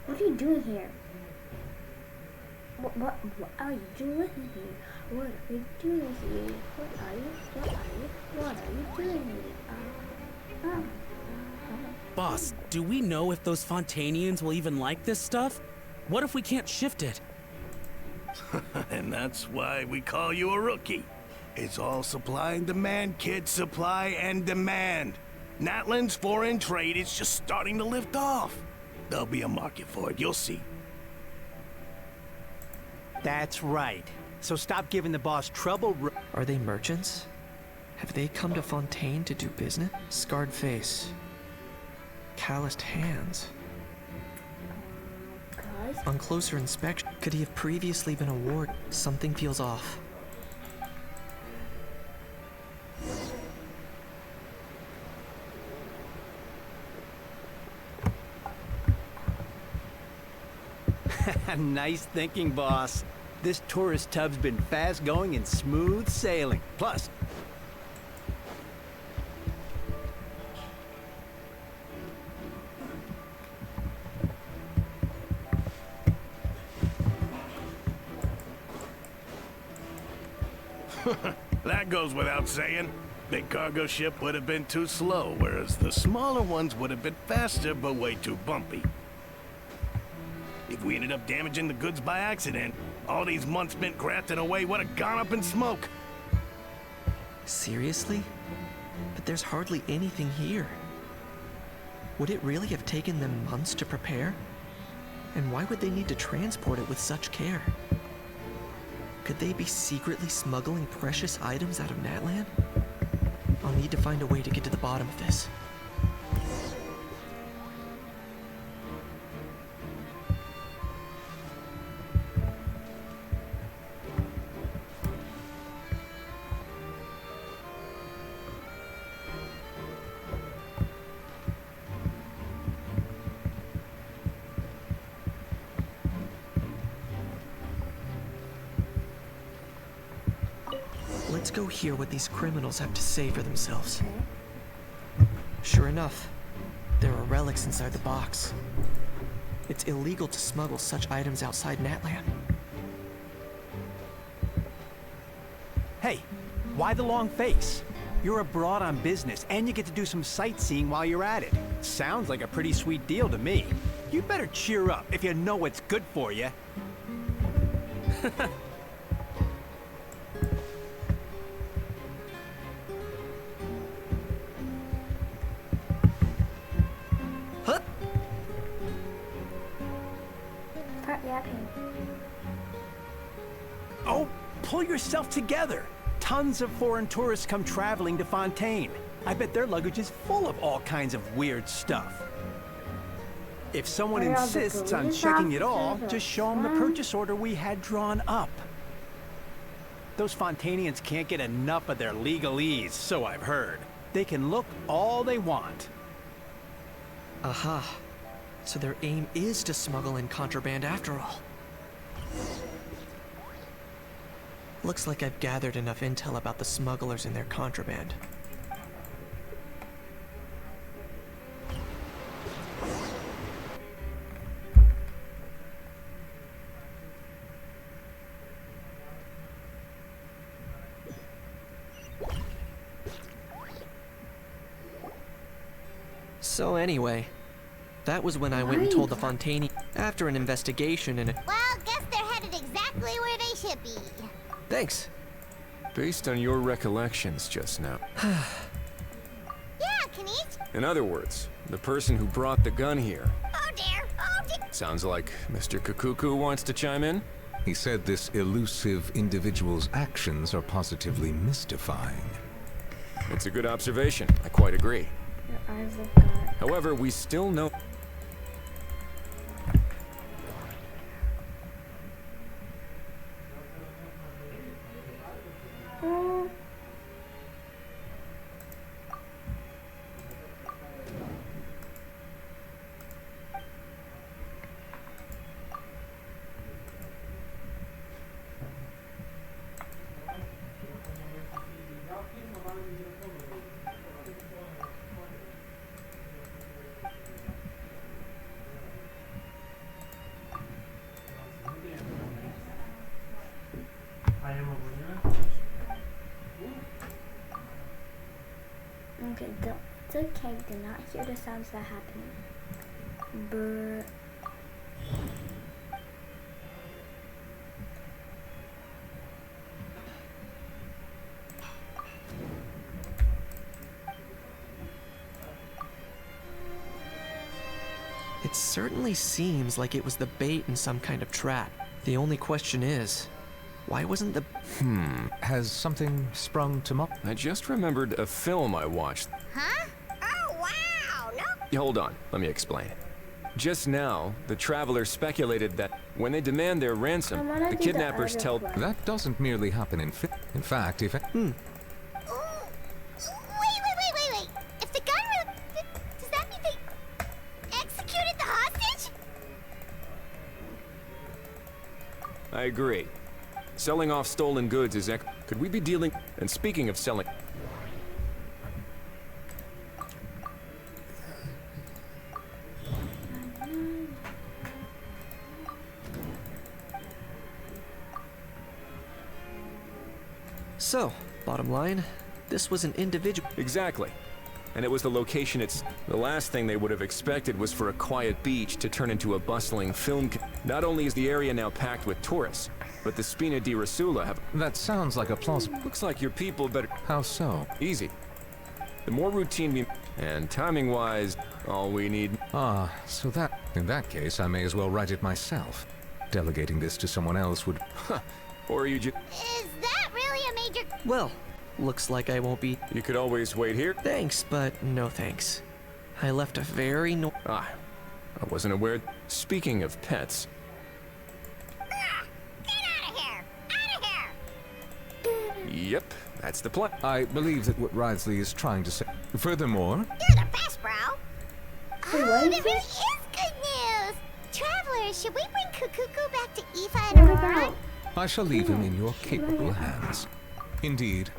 What are you doing here? What are you doing here? What are you doing here? What are you doing here? Boss, do we know if those Fontanians will even like this stuff? What if we can't shift it? And that's why we call you a rookie. It's all supply and demand, kid. Supply and demand. Natlan's foreign trade is just starting to lift off. There'll be a market for it, you'll see. That's right. So stop giving the boss trouble. Are they merchants? Have they come to Fontaine to do business? Scarred face. Calloused hands. Guys? On closer inspection, could he have previously been a ward? Something feels off. Nice thinking, boss. This tourist tub's been fast going and smooth sailing. Plus, that goes without saying. Big cargo ship would have been too slow, whereas the smaller ones would have been faster but way too bumpy. If we ended up damaging the goods by accident, all these months spent grafting away would have gone up in smoke. Seriously? But there's hardly anything here. Would it really have taken them months to prepare? And why would they need to transport it with such care? Could they be secretly smuggling precious items out of Natlan? I'll need to find a way to get to the bottom of this. Let's go hear what these criminals have to say for themselves. Sure enough, There are relics inside the box. It's illegal to smuggle such items outside Natlan. Hey, why the long face? You're abroad on business, and you get to do some sightseeing while you're at it. Sounds like a pretty sweet deal to me. You better cheer up if you know what's good for you. Huh? Start yapping. Oh, pull yourself together. Tons of foreign tourists come traveling to Fontaine. I bet their luggage is full of all kinds of weird stuff. If someone Are all the insists on police checking it all, officers just show them the fine? purchase order we had drawn up. Those Fontainians can't get enough of their legalese, so I've heard. They can look all they want. Aha. So their aim is to smuggle in contraband after all. Looks like I've gathered enough intel about the smugglers and their contraband. So anyway, that was when I went and told the Fontaine after an investigation and Well, guess they're headed exactly where they should be. Thanks. Based on your recollections just now. Yeah, Kanish. In other words, the person who brought the gun here. Oh dear, oh dear. Sounds like Mr. Kakuku wants to chime in? He said this elusive individual's actions are positively mystifying. It's a good observation. I quite agree. Your eyes have got. However, we still know... Okay, it's okay. Do not hear the sounds that happen. But it certainly seems like it was the bait in some kind of trap. The only question is, why wasn't the... Has something sprung to mind? I just remembered a film I watched. Huh? Oh, wow. No. Hold on, let me explain. Just now, the travelers speculated that when they demand their ransom, the kidnappers tell... That doesn't merely happen in fact, if... Ooh. Wait. If the gun really... Does that mean they executed the hostage? I agree. Selling off stolen goods is could we be dealing... And speaking of selling... So, bottom line, this was an individual... Exactly. And it was the location the last thing they would have expected was for a quiet beach to turn into a bustling film... Not only is the area now packed with tourists, but the Spina di Rasula have... That sounds like a plausible... Looks like your people better... How so? Easy. The more routine we... And timing-wise, all we need... Ah, so that... In that case, I may as well write it myself. Delegating this to someone else would... Or you just... Is that really a major... Well, looks like I won't be... You could always wait here. Thanks, but no thanks. I left a very I wasn't aware... Speaking of pets... Yep, that's the plan. I believe that what Wriothesley is trying to say... Furthermore... You're the best, bro. Wait, Oh, what that is really this? is good news. Travelers, should we bring Kukuku back to Aoife and What Aurora? about... I shall leave him in your capable hands. Indeed.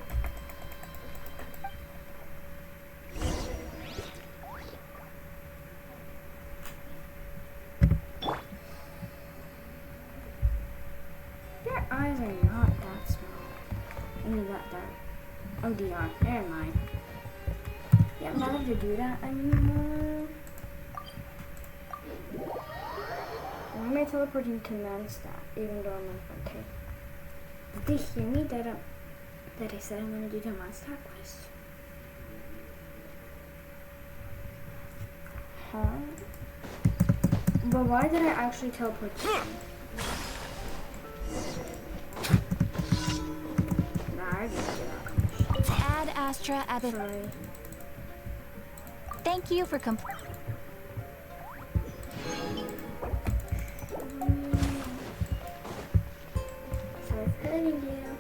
do that anymore. Why am I teleporting to Mondstadt even though I'm in Fontaine? Did they hear me that I said I'm gonna do the Mondstadt quest? Huh? But why did I actually teleport to them? Nah, I didn't do that. Ad Astra Abbott. Sorry. Thank you for Sorry for hurting you.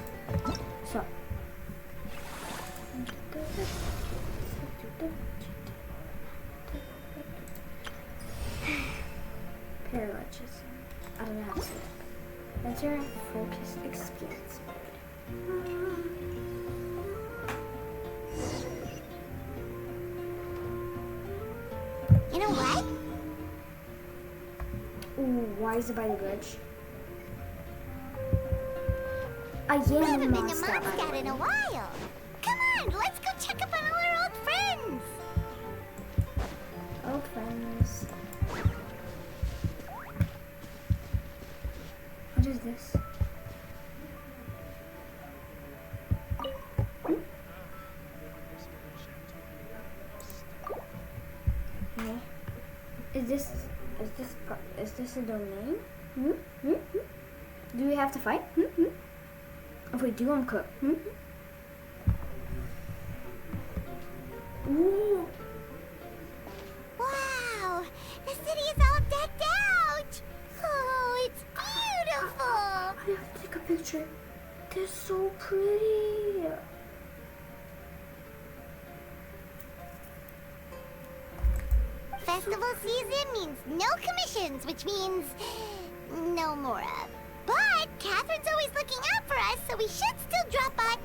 So. Paralysis. I don't know how to say that. Enter focus experience mode. You know what? Ooh, why is it by the bridge? I We am haven't in been to Mondstadt, by the Mondstadt way. in a while. Come on, let's go check up on all our old friends. Oh, friends. What is this? Okay. Is this a domain? Do we have to fight? If we do, I'm cooked. Ooh. Wow, the city is all decked out. Oh, it's beautiful. I have to take a picture. They're so pretty. Festival season means no commissions, which means no Mora. But Catherine's always looking out for us, so we should still drop by.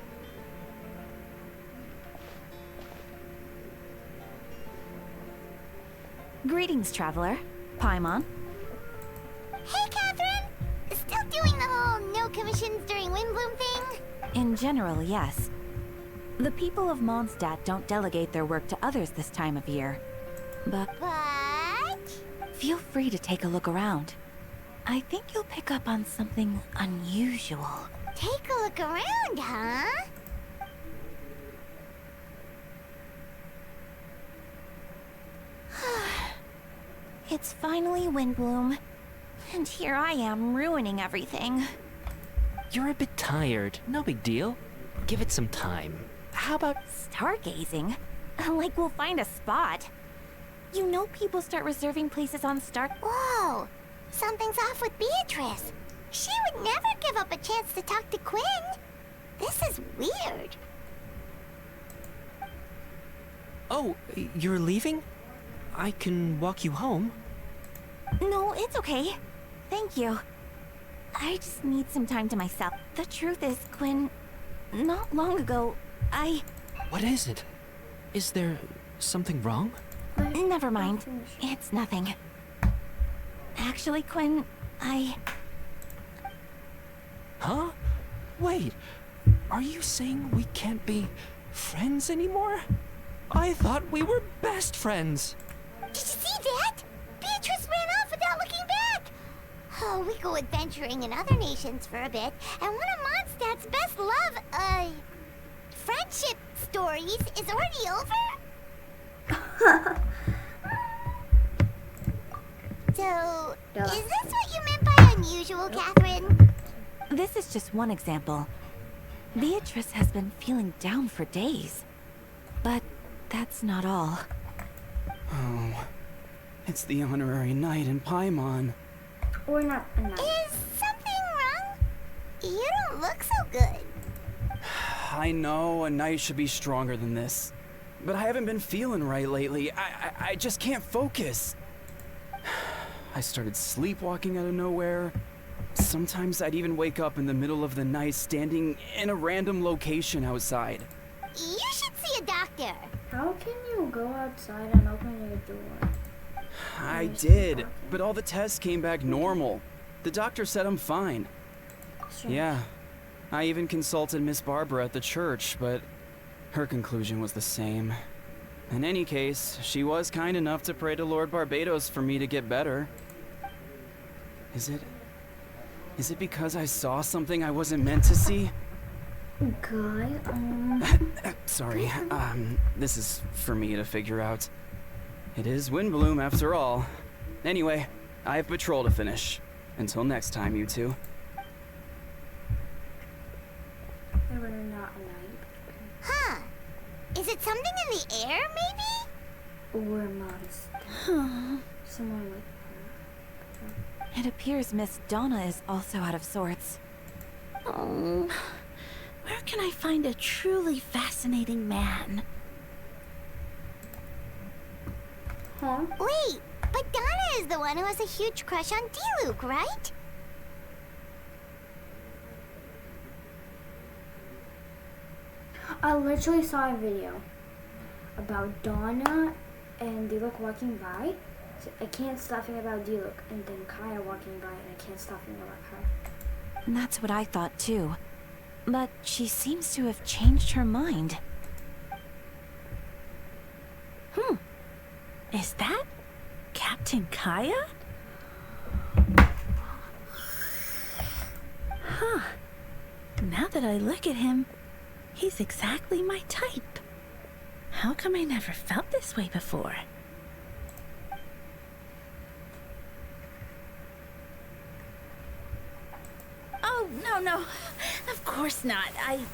Greetings, traveler. Paimon. Hey, Catherine! Still doing the whole no commissions during Windbloom thing? In general, yes. The people of Mondstadt don't delegate their work to others this time of year. But feel free to take a look around. I think you'll pick up on something unusual. Take a look around, huh? It's finally Windbloom. And here I am ruining everything. You're a bit tired. No big deal. Give it some time. How about stargazing? Like we'll find a spot. You know people start reserving places on Star... Whoa! Something's off with Beatrice. She would never give up a chance to talk to Quinn. This is weird. Oh, you're leaving? I can walk you home. No, it's okay. Thank you. I just need some time to myself. The truth is, Quinn, not long ago, What is it? Is there something wrong? Never mind. It's nothing. Actually, Quinn, Huh? Wait. Are you saying we can't be friends anymore? I thought we were best friends. Did you see that? Beatrice ran off without looking back. Oh, we go adventuring in other nations for a bit, and one of Mondstadt's best love, friendship stories is already over? So, is this what you meant by unusual, Catherine? This is just one example. Beatrice has been feeling down for days. But that's not all. Oh, it's the honorary knight in Paimon. Or not a knight. Is something wrong? You don't look so good. I know a knight should be stronger than this, but I haven't been feeling right lately. I just can't focus. I started sleepwalking out of nowhere. Sometimes I'd even wake up in the middle of the night standing in a random location outside. You should see a doctor. How can you go outside and open your door? I did, but all the tests came back normal. The doctor said I'm fine. Strange. Yeah, I even consulted Miss Barbara at the church, but her conclusion was the same. In any case, she was kind enough to pray to Lord Barbados for me to get better. Is it because I saw something I wasn't meant to see? Guy, Sorry, this is for me to figure out. It is Windbloom after all. Anyway, I have patrol to finish. Until next time, you two. they were not alive. Huh. Is it something in the air, maybe? Or Mondstadt. Someone with her. It appears Miss Donna is also out of sorts. Oh, where can I find a truly fascinating man? Huh? Wait, but Donna is the one who has a huge crush on D-Luke, right? I literally saw a video about Donna and D-Luke walking by. So I can't stop thinking about D-Luke, and then Kaya walking by, and I can't stop thinking about her. That's what I thought too. But she seems to have changed her mind. Is that Captain Kaya? Huh. Now that I look at him, he's exactly my type. How come I never felt this way before? Oh, no. Of course not. I'm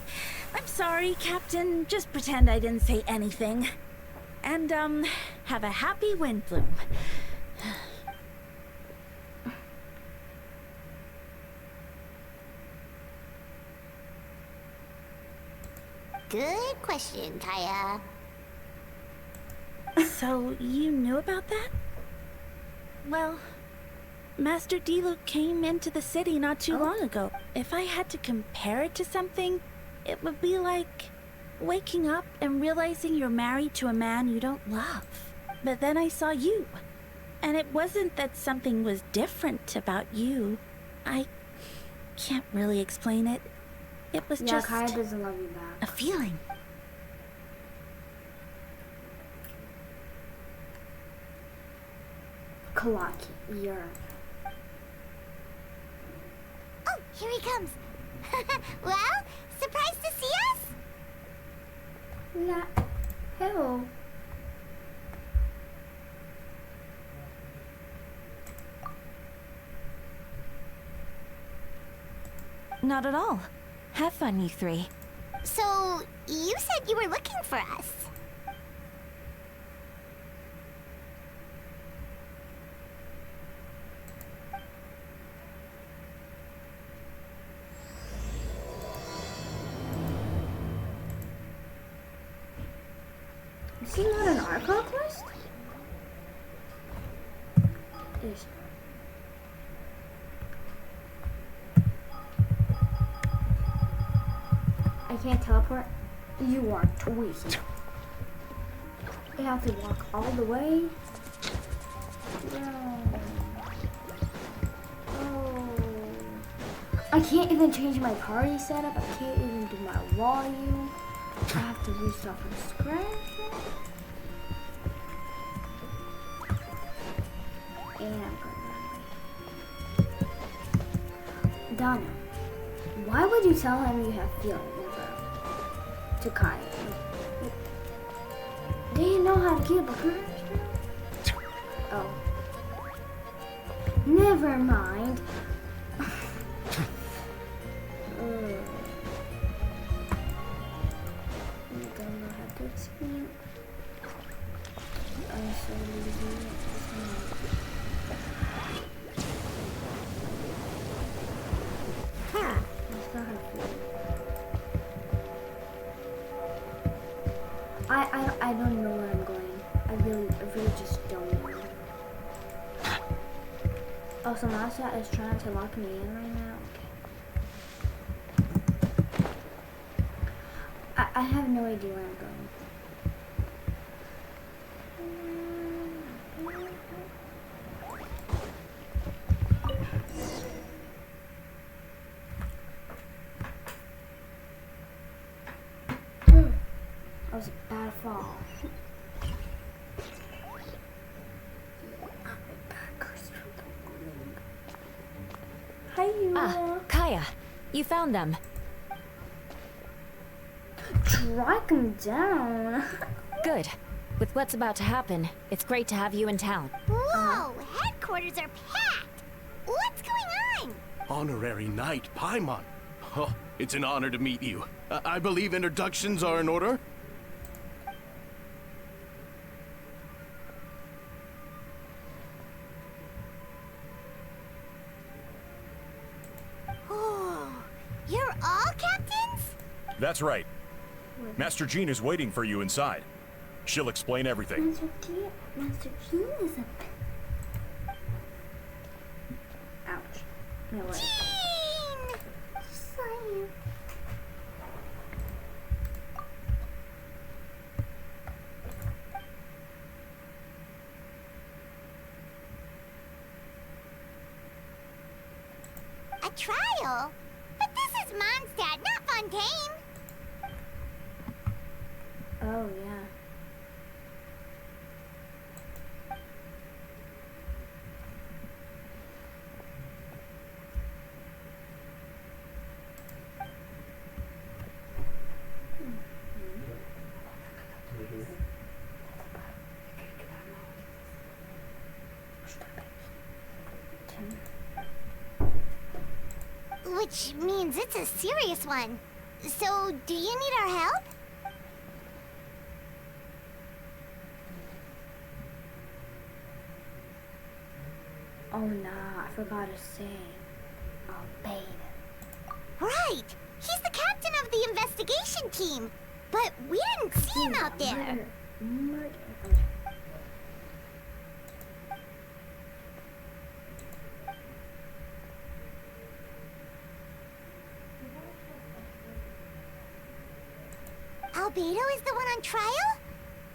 sorry, Captain. Just pretend I didn't say anything. And, have a happy Windbloom. Good question, Kaya. So, you knew about that? Well, Master D-Luke came into the city not too long ago. If I had to compare it to something, it would be like waking up and realizing you're married to a man you don't love. But then I saw you, and it wasn't that something was different about you. I can't really explain it. It was just Kaya doesn't love you back. a feeling. Kalaki, you're... Oh, here he comes. Well, surprised to see us? Yeah. Hello. Not at all. Have fun, you three. So, you said you were looking for us. Is he not an Archon quest? Is. I can't teleport. You are tweaking. I have to walk all the way. No. Oh. I can't even change my party setup. I can't even do my volume. I have to restart from scratch. And I'm gonna Donna, why would you tell him you have feelings to Kai? They didn't know how to keep a character. Oh. Never mind. You don't know how to explain. I'm so lazy. I don't know where I'm going. I really just don't know. Oh, so Mondstadt is trying to lock me in right now? Okay. I have no idea where I'm going. That was a bad fall. Kaya, you found them. Track them down. Good. With what's about to happen, it's great to have you in town. Whoa, headquarters are packed. What's going on? Honorary Knight Paimon. Oh, it's an honor to meet you. I believe introductions are in order? Oh, you're all captains? That's right. Master Jean is waiting for you inside. She'll explain everything. Master Jean is a... Ouch. No way. Jean! Just saw you. A trial? But this is Mondstadt, not Fontaine. Oh, yeah. Which means it's a serious one. So, do you need our help? Oh, nah, I forgot to say. Albedo. Right! He's the captain of the investigation team. But we didn't see him out there. Murder. Albedo is the one on trial?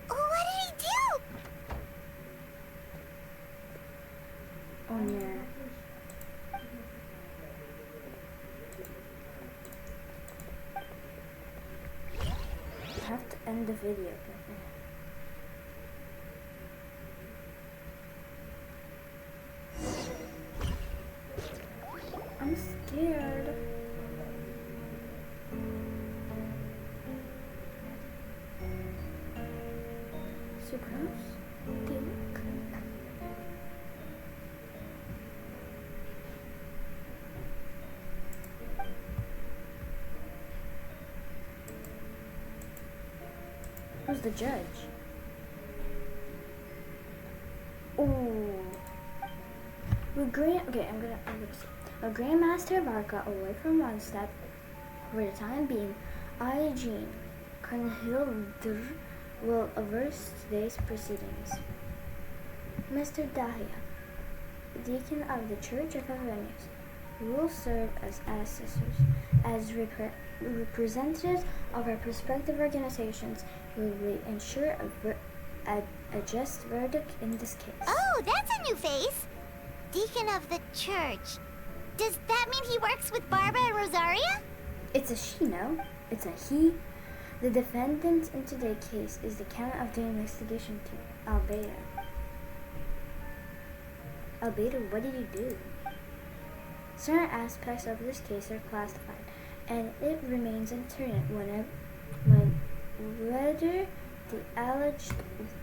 What did he do? Oh, yeah. I have to end the video. I'm scared. So gross. Think. Who's the judge? Ooh. Okay, I'm gonna see. A Grandmaster Varka away from Mondstadt for the time being. I, Jean Conhilder, will averse today's proceedings. Mr. Dahlia, deacon of the Church of Avenius, will serve as assessors. As representatives of our prospective organizations, we will ensure a just verdict in this case. Oh, that's a new face. Deacon of the church. Does that mean he works with Barbara and Rosaria? It's a she, no? It's a he. The defendant in today's case is the captain of the investigation team, Albedo. Albedo, what did you do? Certain aspects of this case are classified, and it remains uncertain whether the alleged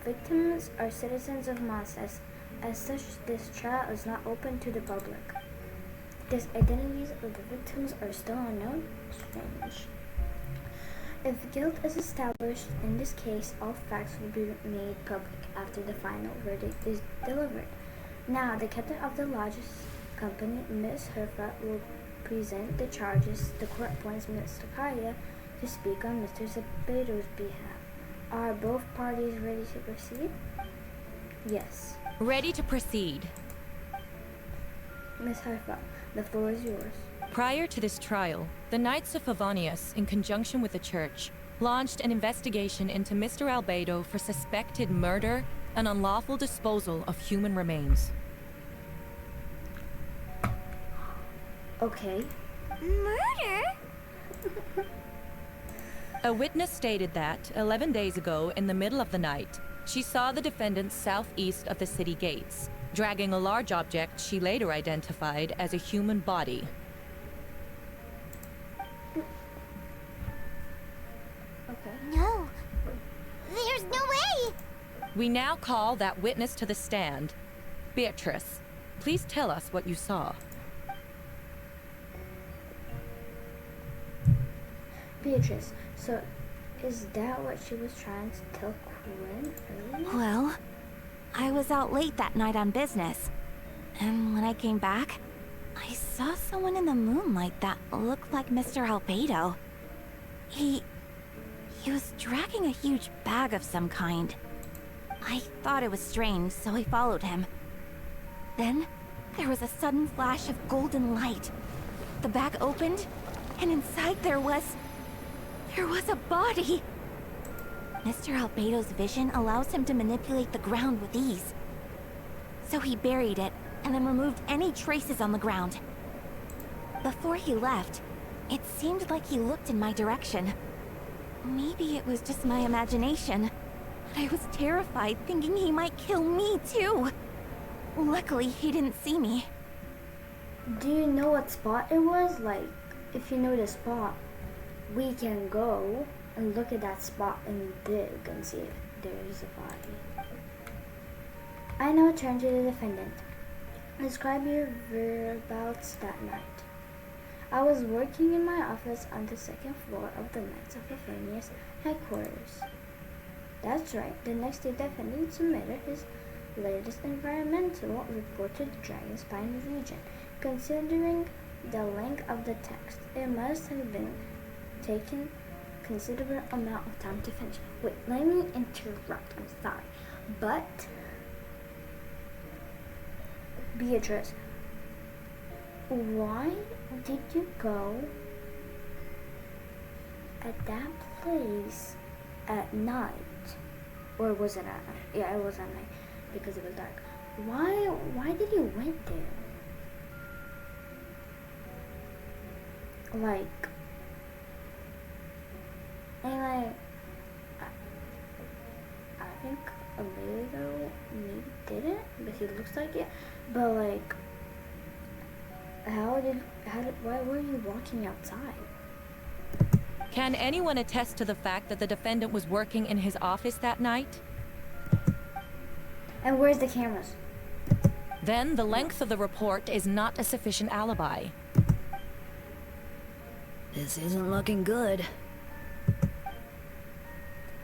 victims are citizens of Mondstadt. As such, this trial is not open to the public. The identities of the victims are still unknown. Strange. If guilt is established in this case, all facts will be made public after the final verdict is delivered. Now, the captain of the lodges company, Miss Herfa, will present the charges. The court appoints Mr. Kaya to speak on Mr. Albedo's behalf. Are both parties ready to proceed? Yes. Ready to proceed. Miss Herfa, the floor is yours. Prior to this trial, the Knights of Favonius, in conjunction with the Church, launched an investigation into Mr. Albedo for suspected murder and unlawful disposal of human remains. Okay. Murder? A witness stated that, 11 days ago, in the middle of the night, she saw the defendant southeast of the city gates, dragging a large object she later identified as a human body. We now call that witness to the stand. Beatrice, please tell us what you saw. Beatrice, so is that what she was trying to tell Quinn earlier? Well, I was out late that night on business. And when I came back, I saw someone in the moonlight that looked like Mr. Albedo. He was dragging a huge bag of some kind. I thought it was strange, so I followed him. Then, there was a sudden flash of golden light. The bag opened, and inside there was a body. Mr. Albedo's vision allows him to manipulate the ground with ease. So he buried it, and then removed any traces on the ground. Before he left, it seemed like he looked in my direction. Maybe it was just my imagination, but I was terrified thinking he might kill me too. Luckily, he didn't see me. Do you know what spot it was? Like, if you know the spot, we can go and look at that spot and dig and see if there's a body. I now turn to the defendant. Describe your whereabouts that night. I was working in my office on the second floor of the Knights of Euphonius headquarters. That's right, the next day the defendant submitted his latest environmental report to the Dragonspine region. Considering the length of the text, it must have been taken considerable amount of time to finish. Wait, let me interrupt, I'm sorry. But Beatrice, why did you go at that place at night? Or was it at night? Yeah, it was at night because it was dark. Why did you went there? Like, and like, I think Albedo maybe didn't, but he looks like it. But like, why were you walking outside? Can anyone attest to the fact that the defendant was working in his office that night? And where's the cameras? Then the length of the report is not a sufficient alibi. This isn't looking good.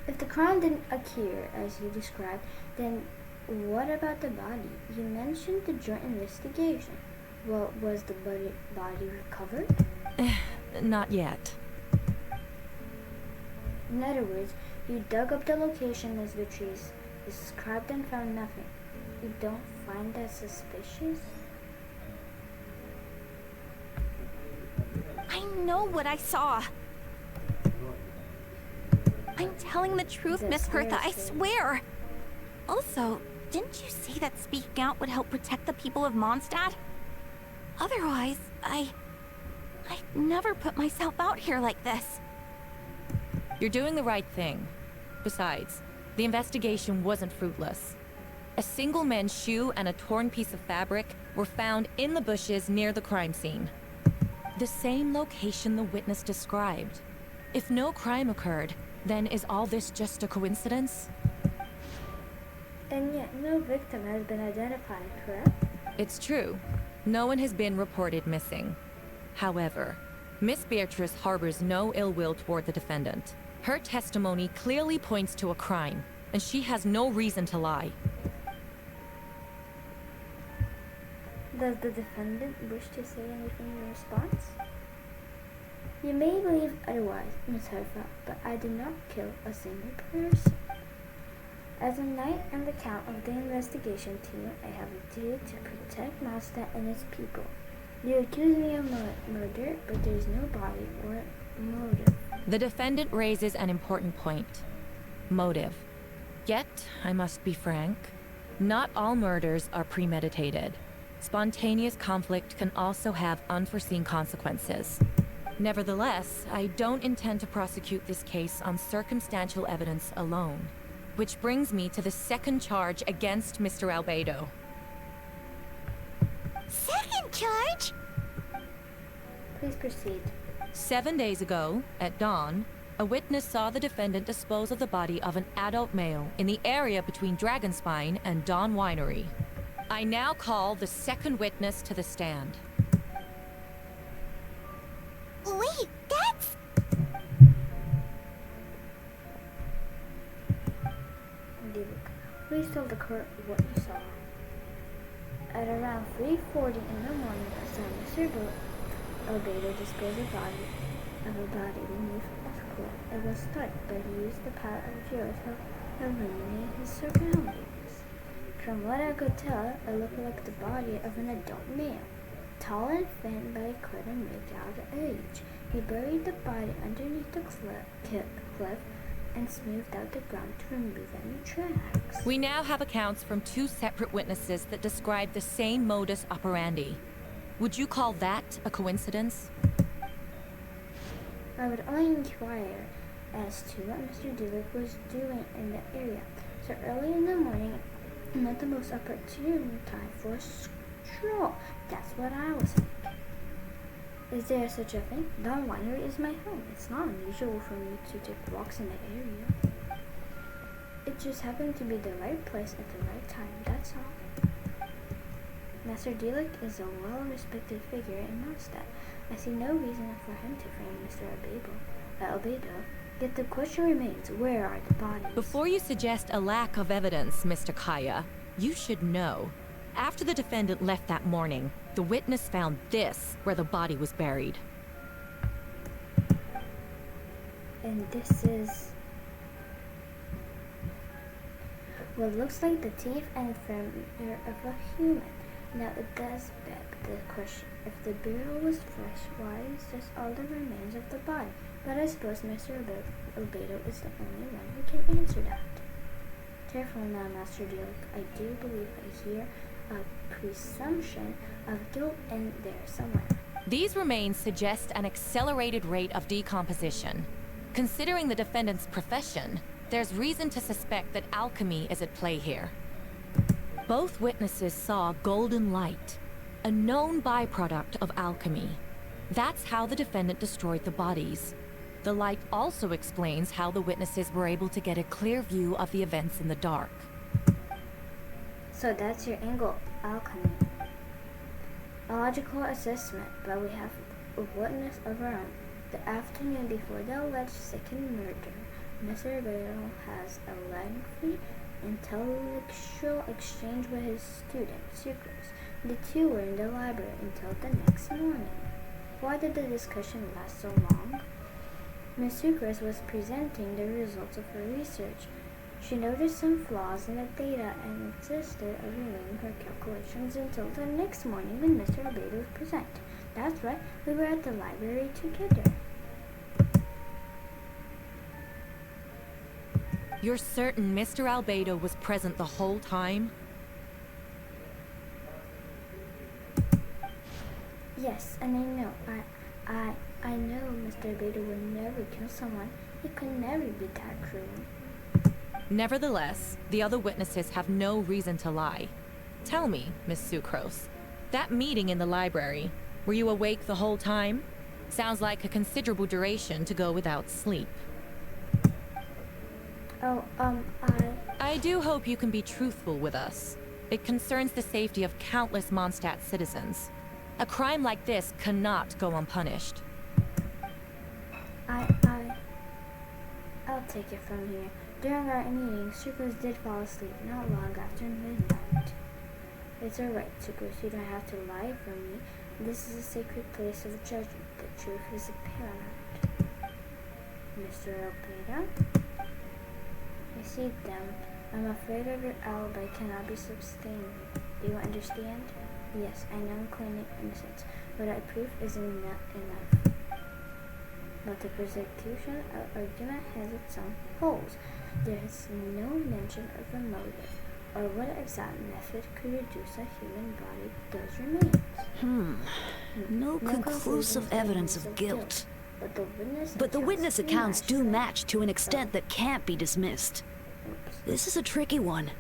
If the crime didn't occur as you described, then what about the body? You mentioned the joint investigation. Well, was the body recovered? Not yet. In other words, you dug up the location as Beatrice described and found nothing. You don't find that suspicious? I know what I saw. I'm telling the truth, Miss Hertha, I swear. Also, didn't you say that speaking out would help protect the people of Mondstadt? Otherwise, I'd never put myself out here like this. You're doing the right thing. Besides, the investigation wasn't fruitless. A single man's shoe and a torn piece of fabric were found in the bushes near the crime scene. The same location the witness described. If no crime occurred, then is all this just a coincidence? And yet no victim has been identified, correct? It's true. No one has been reported missing. However, Miss Beatrice harbors no ill will toward the defendant. Her testimony clearly points to a crime, and she has no reason to lie. Does the defendant wish to say anything in response? You may believe otherwise, Miss Hertha, but I did not kill a single person. As a knight and the count of the investigation team, I have a duty to protect Mondstadt and its people. You accuse me of murder, but there is no body or motive. The defendant raises an important point. Motive. Yet, I must be frank, not all murders are premeditated. Spontaneous conflict can also have unforeseen consequences. Nevertheless, I don't intend to prosecute this case on circumstantial evidence alone. Which brings me to the second charge against Mr. Albedo. Second charge? Please proceed. 7 days ago, at dawn, A witness saw the defendant dispose of the body of an adult male in the area between Dragonspine and Dawn Winery. I now call the second witness to the stand. Wait, that's... Please tell the court what you saw. At around 3:40 in the morning, I saw Mr. Albedo dispose of a body beneath a cliff. It was dark, but he used the power of Jiro to illuminate his surroundings. From what I could tell, it looked like the body of an adult male, tall and thin, but I couldn't make out the age. He buried the body underneath the cliff and smoothed out the ground to remove any tracks. We now have accounts from two separate witnesses that describe the same modus operandi. Would you call that a coincidence? I would only inquire as to what Mr. Dillard was doing in the area. So early in the morning, not the most opportune time for a stroll. That's what I was thinking. Is there such a thing? Dawn Winery is my home. It's not unusual for me to take walks in the area. It just happened to be the right place at the right time, that's all. Master Delic is a well-respected figure in Mondstadt. I see no reason for him to frame Mr. Albedo. Yet the question remains, where are the bodies? Before you suggest a lack of evidence, Mr. Kaya, you should know. After the defendant left that morning, the witness found this where the body was buried. And this is what looks like the teeth and femur of a human. Now it does beg the question, if the burial was fresh, why is this all the remains of the body? But I suppose Mr. Albedo is the only one who can answer that. Careful now, Master Delic. I do believe I hear a presumption of guilt in there somewhere. These remains suggest an accelerated rate of decomposition. Considering the defendant's profession, there's reason to suspect that alchemy is at play here. Both witnesses saw golden light, a known byproduct of alchemy. That's how the defendant destroyed the bodies. The light also explains how the witnesses were able to get a clear view of the events in the dark. So that's your angle, alchemy. A logical assessment, but we have a witness of our own. The afternoon before the alleged second murder, Mr. Albedo has a lengthy intellectual exchange with his student, Sucrose. The two were in the library until the next morning. Why did the discussion last so long? Miss Sucrose was presenting the results of her research. She noticed some flaws in the data and insisted on relaying her calculations until the next morning when Mr. Albedo was present. That's right, we were at the library together. You're certain Mr. Albedo was present the whole time? Yes, and I know Mr. Albedo would never kill someone. He could never be that cruel. Nevertheless, the other witnesses have no reason to lie. Tell me, Miss Sucrose, that meeting in the library, were you awake the whole time? Sounds like a considerable duration to go without sleep. I do hope you can be truthful with us. It concerns the safety of countless Mondstadt citizens. A crime like this cannot go unpunished. I'll take it from here. During our meeting, Sucrose did fall asleep not long after midnight. It's alright, Sucrose, you don't have to lie for me. This is a sacred place of judgment. The truth is paramount. Mr. Albedo? I see them. I'm afraid of your alibi cannot be sustained. Do you understand? Yes, I know I'm claiming innocence, but our proof isn't enough. But the prosecution argument has its own holes. There is no mention of a motive, or what exact method could reduce a human body to those remains. No conclusive evidence of guilt. But the witness accounts do match to an extent that can't be dismissed. This is a tricky one.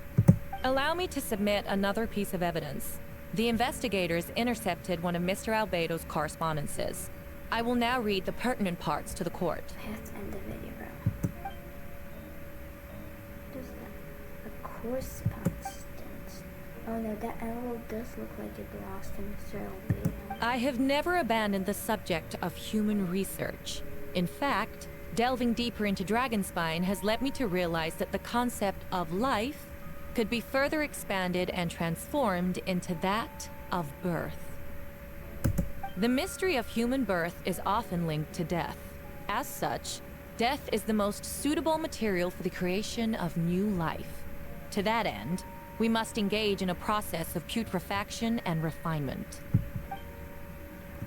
Allow me to submit another piece of evidence. The investigators intercepted one of Mr. Albedo's correspondences. I will now read the pertinent parts to the court. I have to end the video, bro. What is that? A correspondence. Oh no, that envelope does look like it belongs to Mr. Albedo. I have never abandoned the subject of human research. In fact, delving deeper into Dragonspine has led me to realize that the concept of life could be further expanded and transformed into that of birth. The mystery of human birth is often linked to death. As such, death is the most suitable material for the creation of new life. To that end, we must engage in a process of putrefaction and refinement.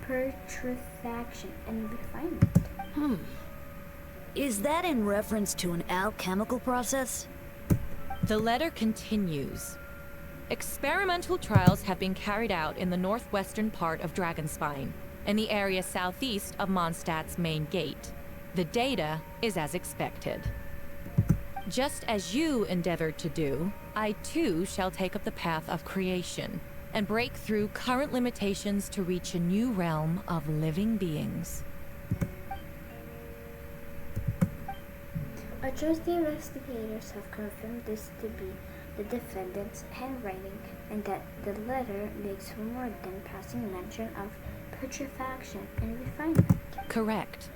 Putrefaction and refinement? Is that in reference to an alchemical process? The letter continues. Experimental trials have been carried out in the northwestern part of Dragonspine, in the area southeast of Mondstadt's main gate. The data is as expected. Just as you endeavored to do, I too shall take up the path of creation and break through current limitations to reach a new realm of living beings. A trusty investigators have confirmed this to be the defendant's handwriting, and that the letter makes more than passing mention of putrefaction and refinement. Correct.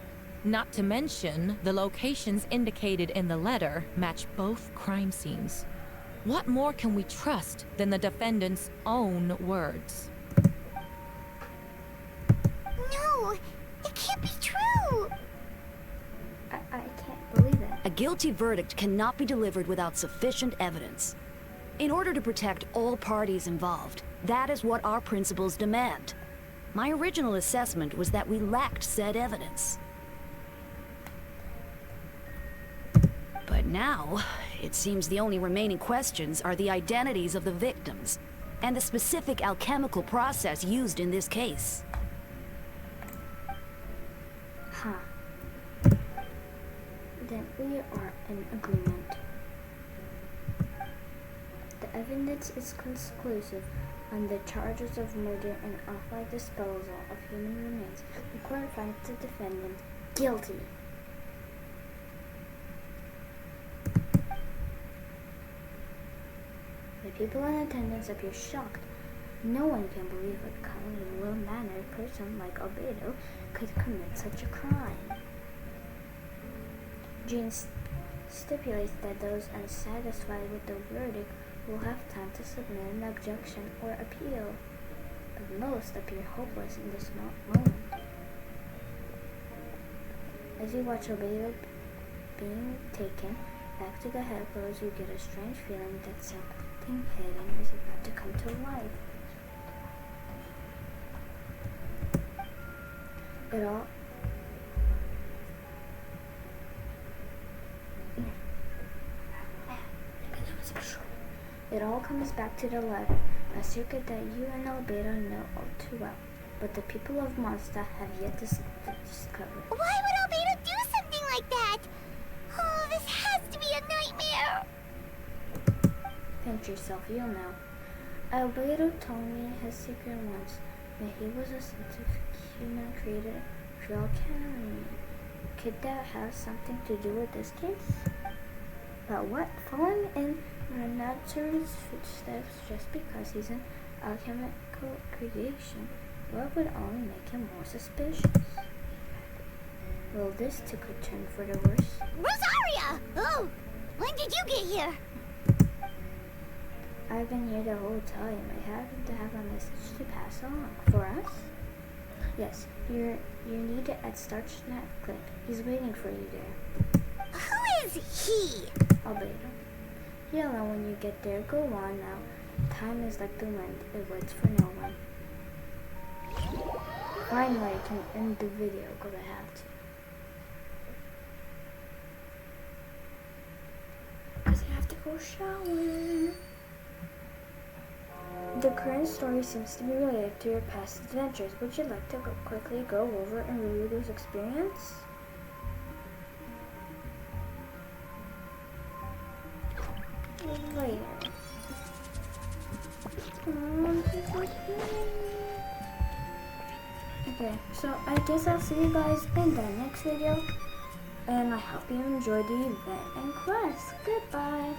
Not to mention, the locations indicated in the letter match both crime scenes. What more can we trust than the defendant's own words? No! It can't be true! I can't believe it. A guilty verdict cannot be delivered without sufficient evidence. In order to protect all parties involved, that is what our principles demand. My original assessment was that we lacked said evidence. But now, it seems the only remaining questions are the identities of the victims, and the specific alchemical process used in this case. Huh. Then we are in agreement. The evidence is conclusive on the charges of murder and outright disposal of human remains. The court finds the defendant guilty. The people in attendance appear shocked. No one can believe a kind and well-mannered person like Albedo could commit such a crime. Jean stipulates that those unsatisfied with the verdict will have time to submit an objection or appeal, but most appear hopeless in this moment. As you watch Albedo being taken back to the headquarters, you get a strange feeling that something hidden is about to come to life. It all comes back to the letter, a secret that you and Albedo know all too well, but the people of Mondstadt have yet to discover. Why would Albedo do something like that? Oh, this has to be a nightmare! Pinch yourself, you'll know. Albedo told me his secret once, that he was a scientific human created through alchemy. Could that have something to do with this case? But what? Following in Renator's footsteps just because he's an alchemical creation, what would only make him more suspicious? Well, this took a turn for the worse. Rosaria! Oh, when did you get here? I've been here the whole time. I happen to have a message to pass on. For us? Yes, you're needed at Starchnet Click. He's waiting for you there. Who is he? Albedo. You'll know when you get there. Go on now. Time is like the wind. It waits for no one. Finally, I can end the video because I have to. Because I have to go shower. The current story seems to be related to your past adventures. Would you like to quickly go over and review those experiences? Later. Okay, so I guess I'll see you guys in the next video. And I hope you enjoyed the event and quest. Goodbye.